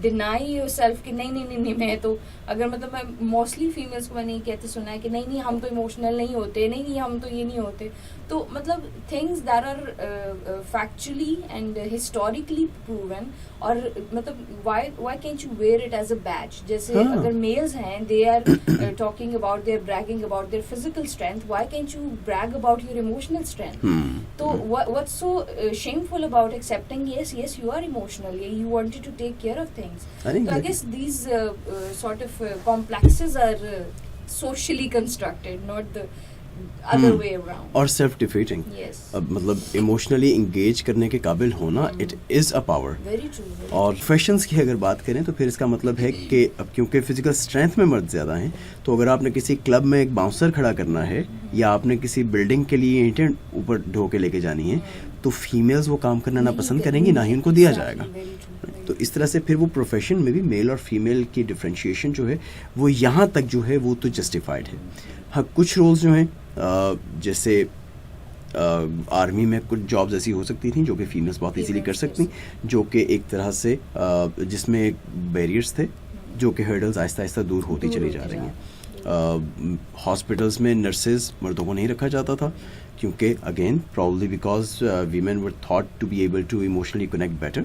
deny yourself کہ نہیں میں تو, اگر مطلب میں موسٹلی فیمیلس کو میں نے کہتے سنا ہے کہ نہیں ہم تو ایموشنل نہیں ہوتے, نہیں ہم تو یہ نہیں ہوتے. تو مطلب things that are factually and historically proven, اور مطلب why can't you wear it as a badge. جیسے اگر میلز ہیں they are talking about they are bragging about their physical strength, why can't you brag about your emotional strength. تو what's so shameful about accepting yes you are emotional, you wanted to take care of things. So I guess these sort of complexes are socially constructed, not the other way around. اور self defeating. Yes. مطلب emotionally engage کرنے کے قابل ہونا it is a power. Very true. اور professions کی اگر بات کریں تو پھر اس کا مطلب ہے کہ اب کیونکہ physical strength میں مرد زیادہ ہیں, تو اگر آپ نے کسی کلب میں ایک باؤنسر کھڑا کرنا ہے یا آپ نے کسی بلڈنگ کے لیے اینٹیں اوپر ڈھو کے لے کے جانی ہے تو فیمیلز وہ کام کرنا نہ پسند کریں گی, نہ ہی ان کو دیا جائے گا. تو اس طرح سے پھر وہ پروفیشن میں بھی میل اور فیمیل کی ڈفرینشیشن جو ہے وہ یہاں تک جو ہے وہ تو جسٹیفائڈ ہے. ہاں کچھ رولز جو ہیں جیسے آرمی میں کچھ جابز ایسی ہو سکتی تھیں جو کہ فیمیلز بہت ایزیلی کر سکتی, جو کہ ایک طرح سے جس میں بیریئرز تھے جو کہ ہرڈلز آہستہ آہستہ دور ہوتی چلی جا رہی ہیں. ہاسپٹلس میں نرسز مردوں کو نہیں رکھا جاتا تھا کیونکہ again probably because women were thought to be able to emotionally connect better,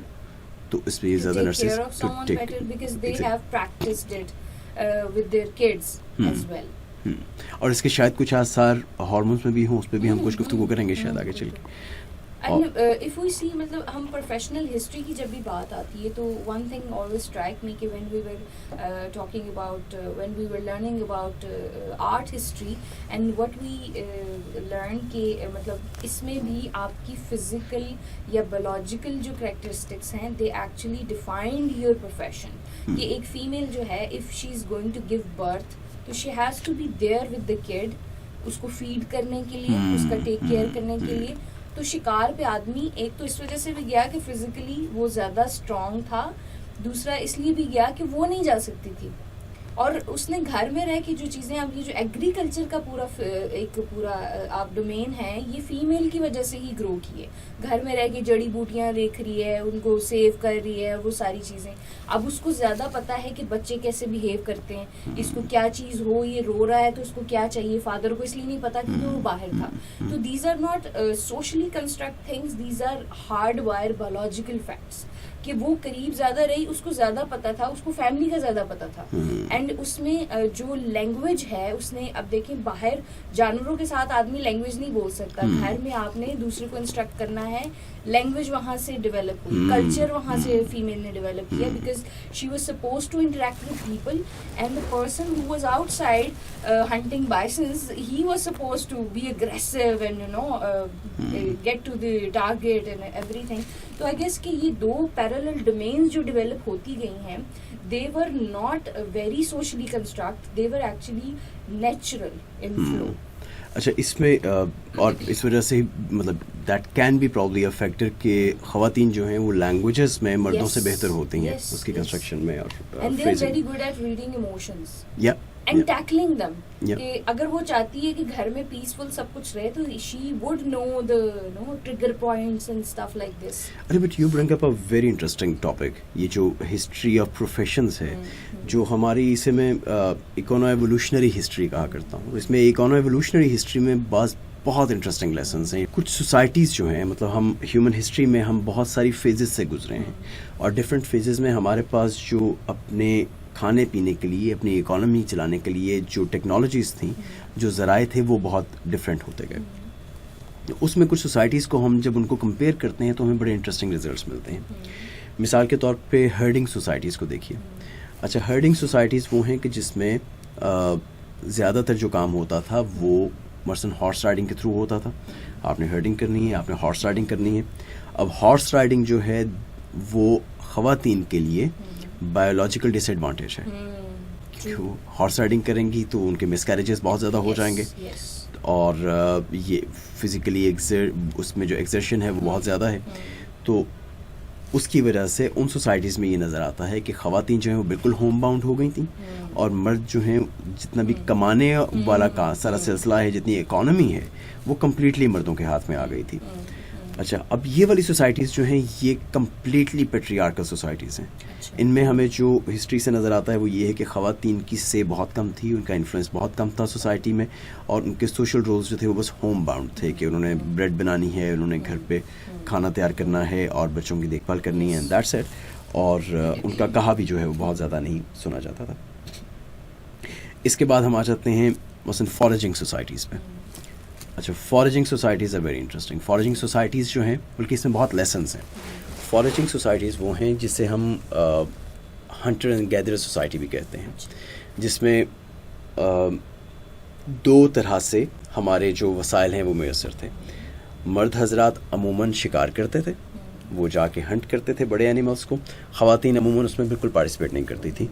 تو اس پہ زیادہ nurses to take because they have practiced it with their kids as well. اور اس کے شاید کچھ آثار ہارمونس میں بھی ہوں, اس پہ بھی ہم کچھ گفتگو کریں گے شاید آگے چل کے. And if we see مطلب ہم پروفیشنل ہسٹری کی جب بھی بات آتی ہے تو one thing always strike me کہ when we were talking about when we were learning about art history and what we learned کہ مطلب اس میں بھی آپ کی فزیکل یا بایولوجیکل جو کریکٹرسٹکس ہیں they actually defined your profession. کہ ایک فیمیل جو ہے if she is going to give birth تو she has to be there with the kid, اس کو فیڈ کرنے کے لیے, اس کا ٹیک کیئر کرنے کے لیے. تو شکار پہ آدمی ایک تو اس وجہ سے بھی گیا کہ فزیکلی وہ زیادہ اسٹرانگ تھا, دوسرا اس لیے بھی گیا کہ وہ نہیں جا سکتی تھی, اور اس نے گھر میں رہ کے جو چیزیں, اب یہ جو ایگریکلچر کا ایک پورا آپ ڈومین ہے یہ فیمیل کی وجہ سے ہی گرو کی ہے. گھر میں رہ کے جڑی بوٹیاں دیکھ رہی ہے, ان کو سیو کر رہی ہے, وہ ساری چیزیں. اب اس کو زیادہ پتا ہے کہ بچے کیسے بیہیو کرتے ہیں, اس کو کیا چیز ہو, یہ رو رہا ہے تو اس کو کیا چاہیے. فادر کو اس لیے نہیں پتا کیونکہ وہ باہر تھا. تو these are not socially construct things, these are hard wire biological facts کہ وہ قریب زیادہ رہی, اس کو زیادہ پتا تھا, اس کو فیملی کا زیادہ پتا تھا. اینڈ اس میں جو لینگویج ہے اس نے, اب دیکھیں باہر جانوروں کے ساتھ آدمی لینگویج نہیں بول سکتا, گھر میں آپ نے دوسرے کو انسٹرکٹ کرنا ہے, لینگویج وہاں سے ڈیولپ ہوئی, کلچر وہاں سے فیمیل نے ڈیولپ کیا, because she was suppose to interact with people, and the person who was outside hunting bisons, he was suppose to be aggressive and you know get to the target and everything. تو I guess کہ یہ دو parallel domains جو develop ہوتی گئی ہیں, they were not very socially construct, they were actually natural in flow. اچھا, اس میں اور اس وجہ سے مطلب that can be probably a factor کہ خواتین جو ہیں وہ لینگویجز میں مردوں سے بہتر ہوتی ہیں اس کی کنسٹرکشن میں, اور and they are very good at reading emotions and yeah. tackling them. Yeah. کہ اگر وہ چاہتی ہے کہ گھر میں پیسفل سب کچھ رہے تو she would know the trigger points and stuff like this. Array but you bring up a very interesting topic, یہ جو ہسٹری آف پروفیشنز ہے, جو ہماری اسے میں اکونو ایوولوشنری ہسٹری کہا کرتا ہوں. اس میں اکونو ایوولوشنری ہسٹری میں بہت انٹرسٹنگ لیسنز ہیں. کچھ سوسائٹیز جو ہیں, مطلب ہم ہیومن ہسٹری میں ہم بہت ساری فیزز سے گزرے ہیں, اور ڈفرینٹ فیزز میں ہمارے پاس جو اپنے کھانے پینے کے لیے, اپنی اکانومی چلانے کے لیے جو ٹیکنالوجیز تھیں, جو ذرائع تھے, وہ بہت ڈفرینٹ ہوتے گئے. اس میں کچھ سوسائٹیز کو ہم جب ان کو کمپیئر کرتے ہیں تو ہمیں بڑے انٹرسٹنگ ریزلٹس ملتے ہیں. مثال کے طور پہ ہرڈنگ سوسائٹیز کو دیکھیے. اچھا, ہرڈنگ سوسائٹیز وہ ہیں کہ جس میں زیادہ تر جو کام ہوتا تھا وہ مثلاً ہارس رائڈنگ کے تھرو ہوتا تھا. آپ نے ہرڈنگ کرنی ہے, آپ نے ہارس رائڈنگ کرنی ہے. اب ہارس رائڈنگ جو ہے وہ خواتین کے لیے بایولوجیکل ڈس ایڈوانٹیج ہے. ہارس رائڈنگ کریں گی تو ان کے مس کیریجز بہت زیادہ ہو جائیں گے, اور یہ فزیکلی اس میں جو ایکزرشن ہے وہ بہت زیادہ ہے. تو اس کی وجہ سے ان سوسائٹیز میں یہ نظر آتا ہے کہ خواتین جو ہیں وہ بالکل ہوم باؤنڈ ہو گئی تھیں, اور مرد جو ہیں جتنا بھی کمانے والا کا سارا سلسلہ ہے, جتنی اکانومی ہے, وہ کمپلیٹلی مردوں کے ہاتھ میں آ گئی تھی. اچھا, اب یہ والی سوسائٹیز جو ہیں یہ کمپلیٹلی پیٹریارکل سوسائٹیز ہیں. ان میں ہمیں جو ہسٹری سے نظر آتا ہے وہ یہ ہے کہ خواتین کی سے بہت کم تھی, ان کا انفلوئنس بہت کم تھا سوسائٹی میں, اور ان کے سوشل رولز جو تھے وہ بس ہوم باؤنڈ تھے, کہ انہوں نے بریڈ بنانی ہے, انہوں نے گھر پہ کھانا تیار کرنا ہے, اور بچوں کی دیکھ بھال کرنی ہے, دیٹس اٹ. اور ان کا کہا بھی جو ہے وہ بہت زیادہ نہیں سنا جاتا تھا. اس کے بعد ہم آ جاتے ہیں مثلاً فارجنگ سوسائٹیز پہ. اچھا, foraging societies are very interesting. Foraging societies جو ہیں, بلکہ اس میں بہت لیسنس ہیں. فارجنگ سوسائٹیز وہ ہیں جسے ہم ہنٹر اینڈ گیدرر سوسائٹی بھی کہتے ہیں, جس میں دو طرح سے ہمارے جو وسائل ہیں وہ میسر تھے. مرد حضرات عموماً شکار کرتے تھے, وہ جا کے ہنٹ کرتے تھے بڑے اینیملس کو. خواتین عموماً اس میں بالکل پارٹیسپیٹ نہیں کرتی تھی,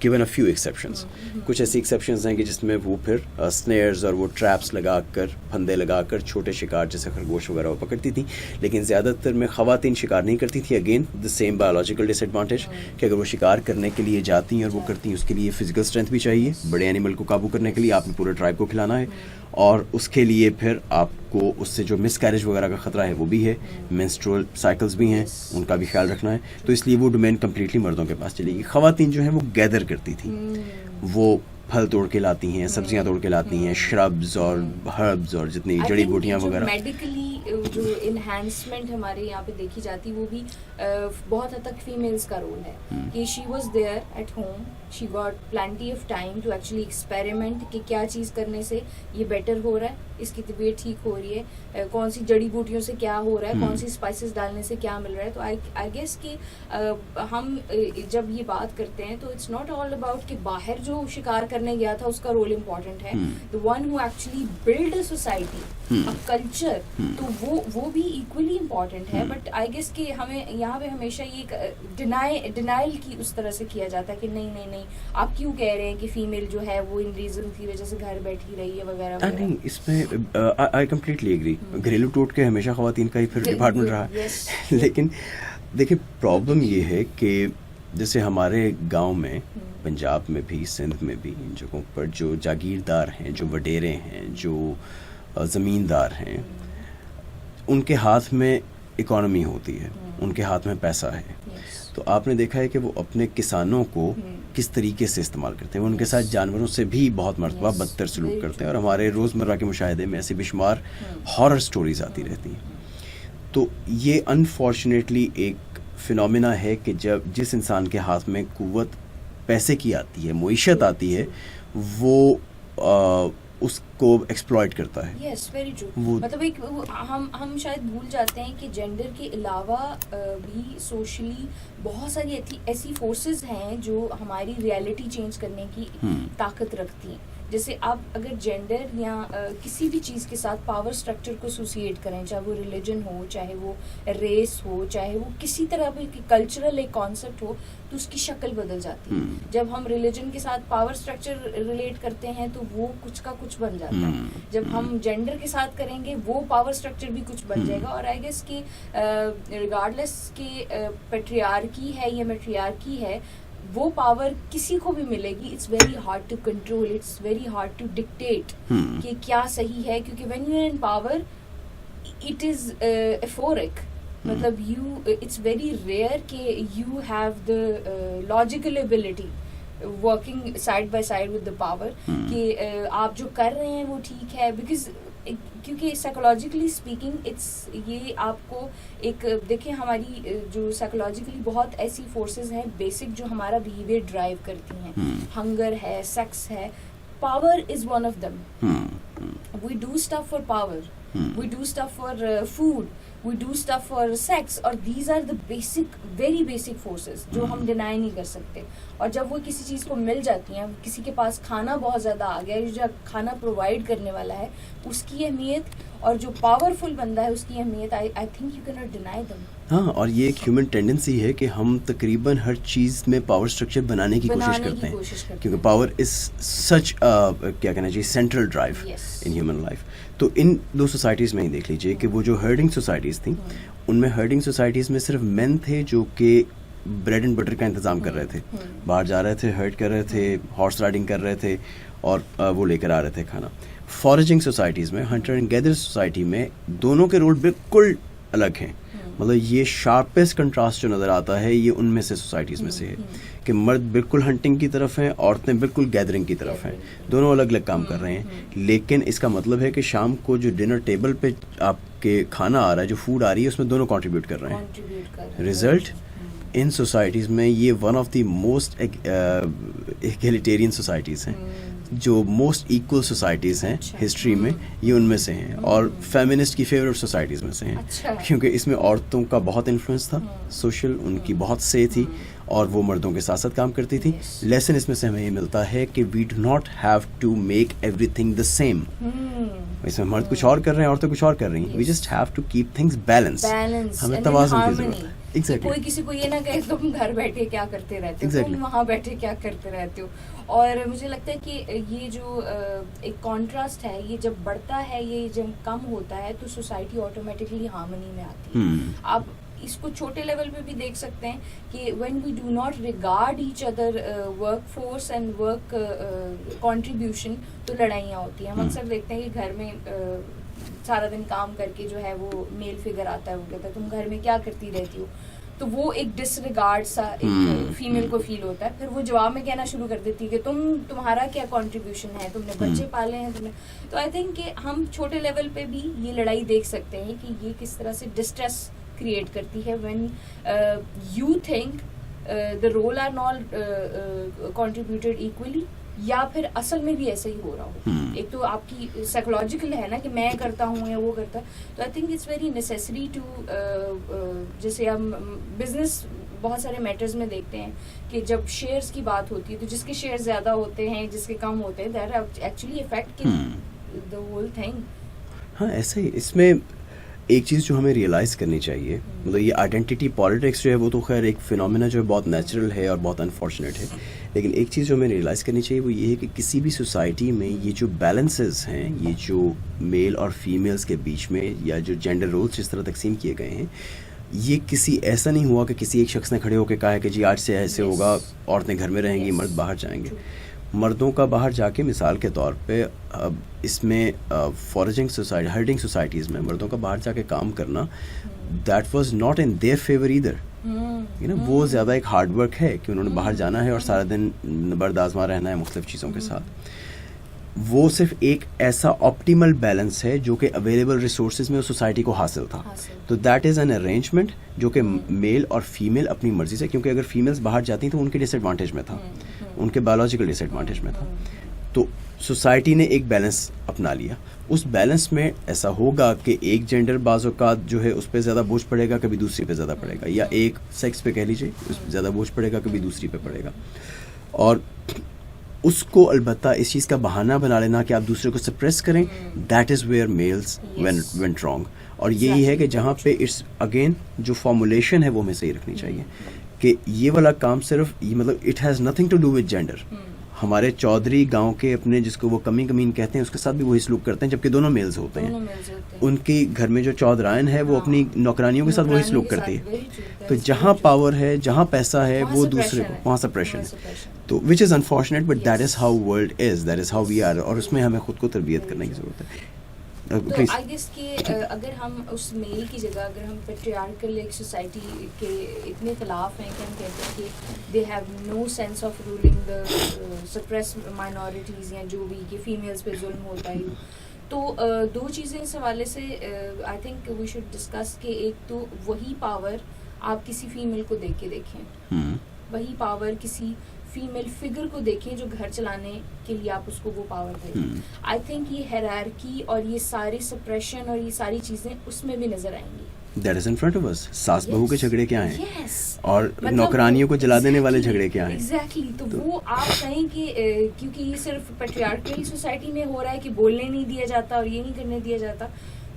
گیون اے فیو ایکسیپشنز. کچھ ایسی ایکسیپشنز ہیں کہ جس میں وہ پھر اسنیئرز اور وہ ٹریپس لگا کر, پھندے لگا کر چھوٹے شکار جیسے خرگوش وغیرہ وہ پکڑتی تھیں, لیکن زیادہ تر میں خواتین شکار نہیں کرتی تھی. Again the same biological disadvantage کہ اگر وہ شکار کرنے کے لیے جاتی ہیں اور وہ کرتی ہیں, اس کے لیے فزیکل اسٹرینتھ بھی چاہیے. بڑے اینیمل کو قابو کرنے کے لیے آپ نے پورے ٹرائب کو کھلانا ہے, اور اس کے لیے پھر آپ کو اس سے جو مس کیریج وغیرہ کا خطرہ ہے وہ بھی ہے, مینسٹرول سائیکلز بھی ہیں, ان کا بھی خیال رکھنا ہے. تو اس لیے وہ ڈومین کمپلیٹلی مردوں کے پاس چلے گی. خواتین جو ہیں وہ گیدر کرتی تھیں, وہ پھل توڑ کے لاتی ہیں, سبزیاں توڑ کے لاتی ہیں, شربز اور ہربز اور جتنی جڑی بوٹیاں وغیرہ. میڈیکلی جو انہینسمنٹ ہمارے یہاں پہ دیکھی جاتی وہ بھی بہت حد تک فیمیلز کا رول ہے, کہ she was there at home, she got plenty of time to actually experiment کہ کیا چیز کرنے سے یہ بیٹر ہو رہا ہے, اس کی طبیعت ٹھیک ہو رہی ہے, کون سی جڑی بوٹیوں سے کیا ہو رہا ہے, کون سی اسپائسز ڈالنے سے کیا مل رہا ہے. تو آئی گیس کہ ہم جب یہ بات کرتے ہیں تو اٹس ناٹ آل اباؤٹ کہ باہر جو شکار کرنے گیا تھا اس کا رول امپورٹنٹ ہے, the one who actually build a society, a culture, تو وہ بھی ایکولی امپورٹنٹ ہے. بٹ آئی گیس کہ ہمیں یہاں پہ ہمیشہ یہ ڈینائل کی اس طرح سے کیا جاتا ہے کہ نہیں آپ کیوں کہہ رہے ہیں کہ فیمیل جو ہے وہ ان ریزن کی وجہ سے گھر بیٹھی رہی ہے وغیرہ. نہیں, اس میں آئی کمپلیٹلی ایگری. گھریلو ٹوٹ کے ہمیشہ خواتین کا ہی پھر ڈپارٹمنٹ رہا ہے. لیکن دیکھیں پرابلم یہ ہے کہ جیسے ہمارے گاؤں میں, پنجاب میں بھی, سندھ میں بھی, ان جگہوں پر جو جاگیردار ہیں, جو وڈیرے ہیں, جو زمیندار ہیں, ان کے ہاتھ میں اکانومی ہوتی ہے, ان کے ہاتھ میں پیسہ ہے. تو آپ نے دیکھا ہے کہ وہ اپنے کسانوں کو کس طریقے سے استعمال کرتے ہیں. وہ ان کے ساتھ جانوروں سے بھی بہت مرتبہ بدتر سلوک کرتے ہیں, اور ہمارے روزمرہ کے مشاہدے میں ایسے بے شمار ہارر سٹوریز آتی رہتی ہیں. تو یہ انفارچونیٹلی ایک فنومینا ہے کہ جس انسان کے ہاتھ میں قوت پیسے کی آتی ہے, معیشت آتی ہے, وہ اس کو ایکسپلائٹ کرتا ہے. Yes very true. مطلب ایک ہم شاید بھول جاتے ہیں کہ جینڈر کے علاوہ بھی سوشلی بہت ساری ایسی فورسز ہیں جو ہماری ریالٹی چینج کرنے کی طاقت رکھتی ہیں. جیسے آپ اگر جینڈر یا کسی بھی چیز کے ساتھ پاور اسٹرکچر کو ایسوسیٹ کریں, چاہے وہ ریلیجن ہو, چاہے وہ ریس ہو, چاہے وہ کسی طرح بھی کلچرل ایک کانسیپٹ ہو, تو اس کی شکل بدل جاتی ہے. جب ہم ریلیجن کے ساتھ پاور اسٹرکچر ریلیٹ کرتے ہیں تو وہ کچھ کا کچھ بن جاتا ہے. جب ہم جینڈر کے ساتھ کریں گے وہ پاور اسٹرکچر بھی کچھ بن جائے گا. اور آئی گیس کہ ریگارڈلیس کہ پیٹریارکی ہے یا میٹریارکی ہے, وہ پاور کسی کو بھی ملے گی. It's very hard to control, it's very hard to dictate کہ کیا صحیح ہے, کیونکہ when you are in power it is euphoric. مطلب اٹس ویری ریئر کہ you have the logical ability working side by side with the power کہ آپ جو کر رہے ہیں وہ ٹھیک ہے. بیکاز کیونکہ سائیکولوجیکلی اسپیکنگ یہ آپ کو ایک دیکھیں, ہماری جو سائیکولوجیکلی بہت ایسی فورسز ہیں بیسک جو ہمارا بیہیویئر ڈرائیو کرتی ہیں. ہنگر ہے, سیکس ہے, power is one of them. We do stuff for power, we do stuff for food, we do stuff for sex, اور these are the basic very basic forces جو ہم deny نہیں کر سکتے. اور جب وہ کسی چیز کو مل جاتی ہیں, کسی کے پاس کھانا بہت زیادہ آ گیا, جو کھانا پرووائڈ کرنے والا ہے اس کی اہمیت, اور جو پاورفل بندہ ہے اس کی اہمیت, I think you can not deny them. ہاں, اور یہ ایک ہیومن ٹینڈنسی ہے کہ ہم تقریباً ہر چیز میں پاور اسٹرکچر بنانے کی کوشش کرتے ہیں, کیونکہ پاور از سچ کیا کہنا چاہیے central drive in human life. تو ان دو سوسائٹیز میں ہی دیکھ لیجیے کہ وہ جو ہرڈنگ سوسائٹیز تھیں, ان میں ہرڈنگ سوسائٹیز میں صرف مین تھے جو کہ بریڈ اینڈ بٹر کا انتظام کر رہے تھے, باہر جا رہے تھے, ہرٹ کر رہے تھے, ہارس رائڈنگ کر رہے تھے, اور وہ لے کر آ رہے تھے کھانا. فارجنگ سوسائٹیز میں, ہنٹر اینڈ گیدر سوسائٹی میں دونوں کے رول بالکل الگ ہیں. مطلب یہ شارپسٹ کنٹراسٹ جو نظر آتا ہے یہ ان میں سے سوسائٹیز میں سے ہے کہ مرد بالکل ہنٹنگ کی طرف ہیں, عورتیں بالکل گیدرنگ کی طرف ہیں, دونوں الگ الگ کام کر رہے ہیں. لیکن اس کا مطلب ہے کہ شام کو جو ڈنر ٹیبل پہ آپ کے کھانا آ رہا ہے, جو فوڈ آ رہی ہے, اس میں دونوں کنٹریبیوٹ کر رہے ہیں. ریزلٹ ان سوسائٹیز میں یہ one of the most egalitarian societies ہیں, جو موسٹ ایکول سوسائٹیز ہیں ہسٹری میں, یہ ان میں سے ہیں, اور فیمنسٹ کی فیوریٹ سوسائٹیز میں سے ہیں, کیونکہ اس میں عورتوں کا بہت انفلوئنس تھا سوشل, ان کی بہت سے تھی, اور وہ مردوں کے ساتھ ساتھ کام کرتی تھی. لیسن اس میں سے ہمیں یہ ملتا ہے کہ we do not have to make everything the same. اس میں مرد کچھ اور کر رہے ہیں, عورتیں کچھ اور کر رہی ہیں. We just have to keep things balance. ہمیں توازن کی ضرورت ہے. کوئی کسی کو یہ نہ کہے تم گھر بیٹھے کیا کرتے رہتے ہو, تم وہاں بیٹھے کیا کرتے رہتے ہو. اور مجھے لگتا ہے کہ یہ جو ایک کانٹراسٹ ہے, یہ جب بڑھتا ہے, یہ جب کم ہوتا ہے, تو سوسائٹی آٹومیٹکلی ہارمنی میں آتی ہے. آپ اس کو چھوٹے لیول پہ بھی دیکھ سکتے ہیں کہ when we do not regard each other work force and work contribution, تو لڑائیاں ہوتی ہیں. ہم اکثر دیکھتے ہیں کہ گھر میں سارا دن کام کر کے جو ہے وہ میل فگر آتا ہے, وہ کہتا ہے تم گھر میں کیا کرتی رہتی ہو, تو وہ ایک ڈس ریگارڈ سا ایک فیمیل کو فیل ہوتا ہے. پھر وہ جواب میں کہنا شروع کر دیتی ہے کہ تمہارا کیا کنٹریبیوشن ہے, تم نے بچے پالے ہیں, تم نے. تو آئی تھنک کہ ہم چھوٹے لیول پہ بھی یہ لڑائی دیکھ سکتے ہیں کہ یہ کس طرح سے ڈسٹریس کریٹ کرتی ہے when you think the role are not contributed equally, یا پھر اصل میں بھی ایسا ہی ہو رہا ہو. ایک تو آپ کی سائیکولوجیکل ہے نا کہ میں کرتا ہوں یا وہ کرتا ہے. تو I think it's very necessary to, جیسے ہم بزنس بہت سارے میٹرز میں دیکھتے ہیں کہ جب شیئرز کی بات ہوتی ہے تو جس کے شیئر زیادہ ہوتے ہیں, جس کے کم ہوتے ہیں, that actually affect the whole thing. ہاں ایسے ہی اس میں ایک چیز جو ہمیں ریئلائز کرنی چاہیے, مطلب یہ آئیڈینٹی پالیٹکس جو ہے وہ تو خیر ایک فینومینا جو ہے بہت نیچرل ہے اور بہت انفارچونیٹ ہے, لیکن ایک چیز جو ہمیں ریئلائز کرنی چاہیے وہ یہ ہے کہ کسی بھی سوسائٹی میں یہ جو بیلنسز ہیں, یہ جو میل اور فیمیلز کے بیچ میں, یا جو جینڈر رولز جس طرح تقسیم کیے گئے ہیں, یہ کسی ایسا نہیں ہوا کہ کسی ایک شخص نے کھڑے ہو کے کہا ہے کہ جی آج سے ایسے ہوگا, عورتیں گھر میں رہیں گی, مرد باہر جائیں گے. مردوں کا باہر جا کے, مثال کے طور پہ اس میں فارجنگ سوسائٹی, ہرڈنگ سوسائٹیز میں مردوں کا باہر جا کے کام کرنا, that was not in their favour either. وہ زیادہ ایک ہارڈ ورک ہے کہ انہوں نے باہر جانا ہے اور سارا دن برد آزما رہنا ہے مختلف چیزوں کے ساتھ. وہ صرف ایک ایسا آپٹیمل بیلنس ہے جو کہ اویلیبل ریسورسز میں اس سوسائٹی کو حاصل تھا. تو دیٹ از این ارینجمنٹ جو کہ میل اور فیمیل اپنی مرضی سے, کیونکہ اگر فیمیلز باہر جاتی تو ان کے ڈس ایڈوانٹیج میں تھا, ان کے بایولوجیکل ڈس ایڈوانٹیج میں تھا. تو سوسائٹی نے ایک بیلنس اپنا لیا. اس بیلنس میں ایسا ہوگا کہ ایک جینڈر بعض اوقات جو ہے اس پہ زیادہ بوجھ پڑے گا, کبھی دوسری پہ زیادہ پڑے گا, یا ایک سیکس پہ کہہ لیجیے اس پہ زیادہ بوجھ پڑے گا, کبھی دوسری پہ پڑے گا. اور اس کو البتہ اس چیز کا بہانہ بنا لینا کہ آپ دوسرے کو سپریس کریں, that is where males went wrong. اور یہی ہے کہ جہاں پہ اٹس اگین جو فارمولیشن ہے وہ ہمیں صحیح رکھنی چاہیے کہ یہ والا کام صرف مطلب it has nothing to do with gender. ہمارے چودھری گاؤں کے اپنے جس کو وہ کمین کہتے ہیں اس کے ساتھ بھی وہی سلوک کرتے ہیں, جبکہ دونوں میلز ہوتے ہیں. ان کی گھر میں جو چودرائن ہے وہ اپنی نوکرانیوں کے ساتھ وہی سلوک کرتی ہے. تو جہاں پاور ہے, جہاں پیسہ ہے, وہ دوسرے کو وہاں سپریشن ہے. تو which is unfortunate but that is how world is, that is how we are. اور اس میں ہمیں خود کو تربیت کرنے کی ضرورت ہے. تو آئی گیس کہ اگر ہم اس میل کی جگہ اگر ہم پیٹریارکل ایک سوسائٹی کے اتنے خلاف ہیں کہ ہم کہتے ہیں کہ they have no sense of ruling the suppress minorities یا جو بھی کہ فیمیلز پہ ظلم ہوتا ہے, تو دو چیزیں اس حوالے سے I think we should discuss کہ ایک تو وہی پاور آپ کسی فیمیل کو دیکھ کے دیکھیں, وہی پاور کسی فیمیل فگر کو دیکھیں جو گھر چلانے کے لیے آپ اس کو وہ پاور دیں. آئی تھنک یہ ہیرارکی اور یہ ساری سپریشن اور یہ ساری چیزیں اس میں بھی نظر آئیں گی. That is in front of us. ساس بہو کے جھگڑے کیا ہیں اور نوکرانیوں کو جلا دینے والے جھگڑے کیا ہیں. ایگزیکٹلی. تو وہ آپ کہیں کہ کیونکہ یہ صرف پیٹریارکل سوسائٹی میں ہو رہا ہے کہ بولنے نہیں دیا جاتا اور یہ نہیں کرنے دیا جاتا,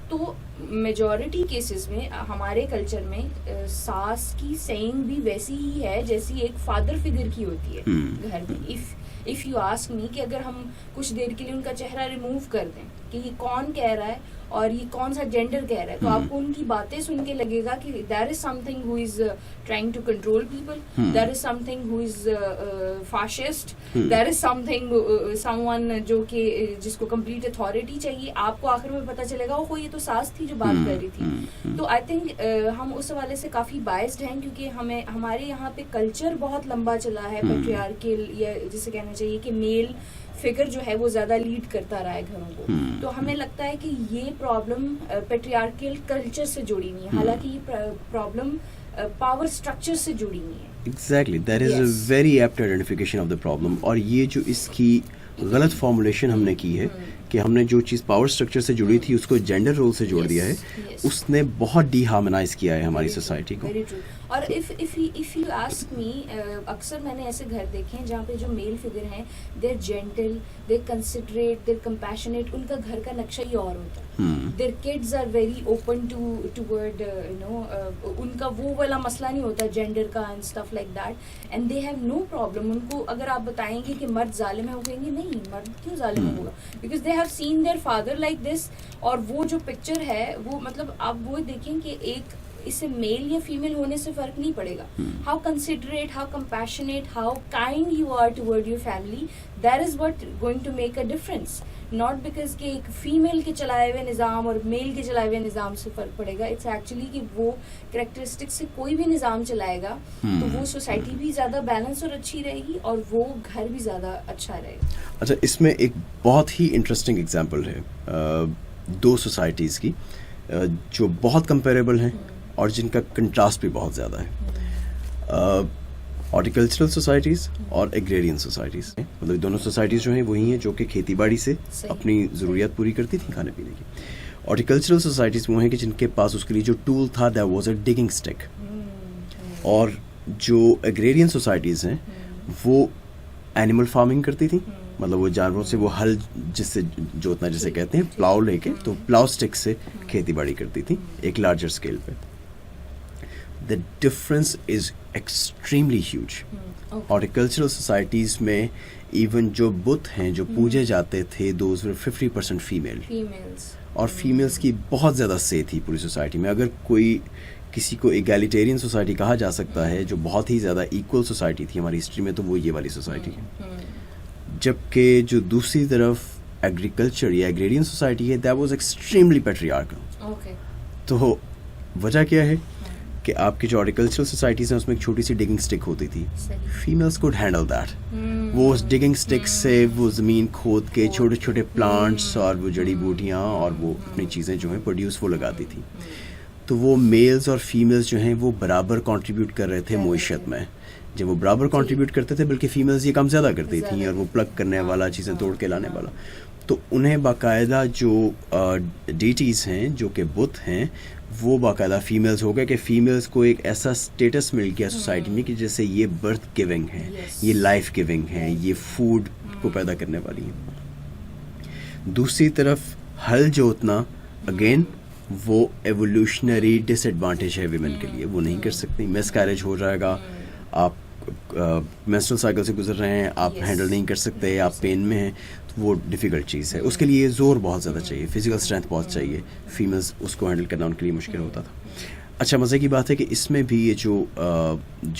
تو میجورٹی کیسز میں ہمارے کلچر میں ساس کی سینگ بھی ویسی ہی ہے جیسی ایک فادر فگر کی ہوتی ہے گھر میں. اف یو آسک می کہ اگر ہم کچھ دیر کے لیے ان کا چہرہ ریموو کر دیں کہ یہ کون کہہ رہا ہے اور یہ کون سا جینڈر کہہ رہا ہے, تو آپ کو ان کی باتیں سن کے لگے گا کہ there is something who is trying to control people, there is something who is fascist, there is something someone جو کہ جس کو کمپلیٹ اتھارٹی چاہیے. آپ کو آخر میں پتہ چلے گا وہ یہ تو ساس تھی جو بات کر رہی تھی. تو آئی تھنک ہم اس حوالے سے کافی بائسڈ ہیں کیونکہ ہمارے یہاں پہ کلچر بہت لمبا چلا ہے پیٹریارکل, یا جسے کہنا چاہیے کہ میل فگر جو ہے وہ زیادہ لیڈ کرتا رہا ہے گھروں کو. تو ہمیں لگتا ہے کہ یہ پرابلم پیٹریارکل کلچر سے جڑی نہیں ہے, حالانکہ یہ پرابلم پاور اسٹرکچر سے جڑی نہیں ہے. Exactly, that is a very apt identification of the problem. اور یہ جو اس کی غلط فارمولیشن ہم نے کی ہے کہ ہم نے جو چیز پاور اسٹرکچر سے جڑی تھی اس کو جینڈر رول سے جوڑ دیا ہے, اس نے بہت ڈی ہارمونائز کیا ہے ہماری سوسائٹی کو. اور اف یو آسک می, اکثر میں نے ایسے گھر دیکھے ہیں جہاں پہ جو میل فگر ہیں they're gentle, they're considerate, they're compassionate, ان کا گھر کا نقشہ ہی اور ہوتا ہے. Their kids are very open toward ان کا وہ والا مسئلہ نہیں ہوتا جینڈر کا and stuff like that, and they have no problem. ان کو اگر آپ بتائیں گے کہ مرد ظالم ہے, وہ کہیں گے نہیں مرد کیوں ظالم ہوگا, because they have seen their father like this. اور وہ جو پکچر ہے وہ مطلب آپ وہ دیکھیں کہ ایک اس سے میل یا فیمیل ہونے سے فرق نہیں پڑے گا. How considerate, how compassionate, how kind you are toward your family, that is what going to make a difference. Not because کہ ایک فیمیل کے چلائے ہوئے نظام اور میل کے چلائے ہوئے نظام سے فرق پڑے گا. اٹس ایکچولی کہ وہ کریکٹرسٹک سے کوئی بھی نظام چلائے گا تو وہ سوسائٹی بھی زیادہ بیلنس اور اچھی رہے گی اور وہ گھر بھی زیادہ اچھا رہے گا. اچھا, اس میں ایک بہت ہی انٹرسٹنگ ایگزامپل ہے دو سوسائٹیز کی جو بہت کمپیریبل ہیں اور جن کا کنٹراسٹ بھی بہت زیادہ ہے. ہارٹیکلچرل سوسائٹیز اور ایگریرین سوسائٹیز. مطلب دونوں سوسائٹیز جو ہیں وہی ہیں جو کہ کھیتی باڑی سے اپنی ضروریات پوری کرتی تھیں کھانے پینے کی. ہارٹیکلچرل سوسائٹیز وہ ہیں کہ جن کے پاس اس کے لیے جو ٹول تھا that was a digging stick. اور جو ایگریرین سوسائٹیز ہیں وہ اینیمل فارمنگ کرتی تھیں, مطلب وہ جانوروں سے وہ ہل جس سے جوتنا جسے کہتے ہیں پلاؤ لے کے, تو پلاؤ اسٹک سے کھیتی باڑی کرتی تھیں ایک لارجر اسکیل پہ. The difference is extremely huge. Horticultural societies میں ایون جو بت ہیں جو پوجے جاتے تھے those were 50% females. اور فیمیلز کی بہت زیادہ سے تھی پوری سوسائٹی میں. اگر کوئی کسی کو ایگالیٹیرین سوسائٹی کہا جا سکتا ہے جو بہت ہی زیادہ ایکول سوسائٹی تھی ہماری ہسٹری میں, تو وہ یہ والی سوسائٹی ہے. جبکہ جو دوسری طرف ایگریکلچر یا ایگریرین سوسائٹی ہے that was extremely patriarchal. تو وجہ کیا ہے کہ آپ کی جو ہارٹیکلچرل سوسائٹیز ہیں اس میں ایک چھوٹی سی ڈگنگ اسٹک ہوتی تھی. Families could handle that. وہ اس ڈگنگ سٹک سے وہ زمین کھود کے چھوٹے چھوٹے پلانٹس اور وہ جڑی بوٹیاں اور وہ اپنی چیزیں جو ہیں پروڈیوس وہ لگاتی تھی. تو وہ میلز اور فیمیلز جو ہیں وہ برابر کنٹریبیوٹ کر رہے تھے معیشت میں. جب وہ برابر کنٹریبیوٹ کرتے تھے بلکہ فیمیلز یہ کام زیادہ کرتی تھیں اور وہ پلگ کرنے والا چیزیں توڑ کے لانے والا. تو انہیں باقاعدہ جو ڈیٹیز ہیں جو کہ بت ہیں وہ باقاعدہ فیمیلز ہو گئے کہ فیمیلز کو ایک ایسا اسٹیٹس مل گیا سوسائٹی میں کہ جیسے یہ برتھ گیونگ ہیں, یہ لائف گیونگ ہیں, یہ فوڈ کو پیدا کرنے والی ہیں. دوسری طرف ہل جوتنا اگین وہ ایولیوشنری ڈس ایڈوانٹیج ہے ویمن کے لیے, وہ نہیں کر سکتی. مس کیریج ہو جائے گا, آپ مینسٹرل سائیکل سے گزر رہے ہیں, آپ ہینڈل نہیں کر سکتے, آپ پین میں ہیں, تو وہ ڈیفیکلٹ چیز ہے. اس کے لیے زور بہت زیادہ چاہیے, فزیکل اسٹرینتھ بہت چاہیے. فیمیلز اس کو ہینڈل کرنا ان کے لیے مشکل ہوتا تھا. اچھا مزے کی بات ہے کہ اس میں بھی یہ جو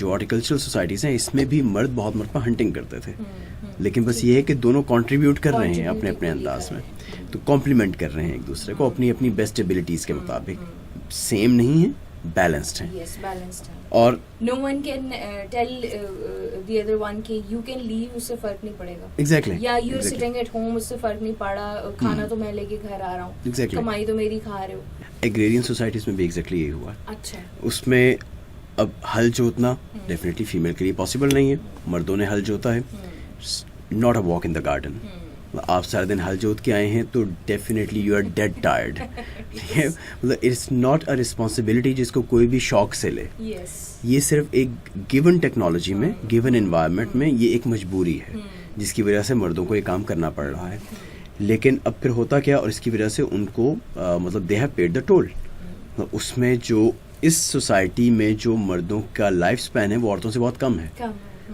ہارٹیکلچرل سوسائٹیز ہیں اس میں بھی مرد بہت مرتبہ ہنٹنگ کرتے تھے, لیکن بس یہ ہے کہ دونوں کنٹریبیوٹ کر رہے ہیں اپنے اپنے انداز میں, تو کمپلیمنٹ کر رہے ہیں ایک دوسرے کو اپنی اپنی بیسٹ ایبلٹیز کے مطابق. سیم نہیں ہے, بیلنسڈ ہیں. اور no one can tell the other one کہ you can leave, اس سے فرق نہیں پڑے گا. Exactly. یا you're sitting at home, اس سے فرق نہیں پڑا, کھانا تو میں لے کے گھر آ رہا ہوں, Exactly. کمائی تو میری کھا رہے ہو. ایگریرین سوسائٹیز میں بھی ایگزیکٹلی یہی ہوا. اچھا, اس میں اب ہل جوتنا ڈیفینیٹلی فیمیل کے لیے پاسبل نہیں ہے. مردوں نے ہل جوتا ہے, not a walk in the garden. آپ سارے دن ہل جوت کے آئے ہیں تو definitely you are dead tired. مطلب اٹس ناٹ اے رسپانسبلٹی جس کو کوئی بھی شوق سے لے. یہ صرف ایک گیون ٹیکنالوجی میں, گیون انوائرمنٹ میں یہ ایک مجبوری ہے جس کی وجہ سے مردوں کو یہ کام کرنا پڑ رہا ہے. لیکن اب پھر ہوتا کیا, اور اس کی وجہ سے ان کو مطلب they have paid the toll. اس میں جو اس سوسائٹی میں جو مردوں کا لائف اسپین ہے وہ عورتوں سے بہت کم ہے.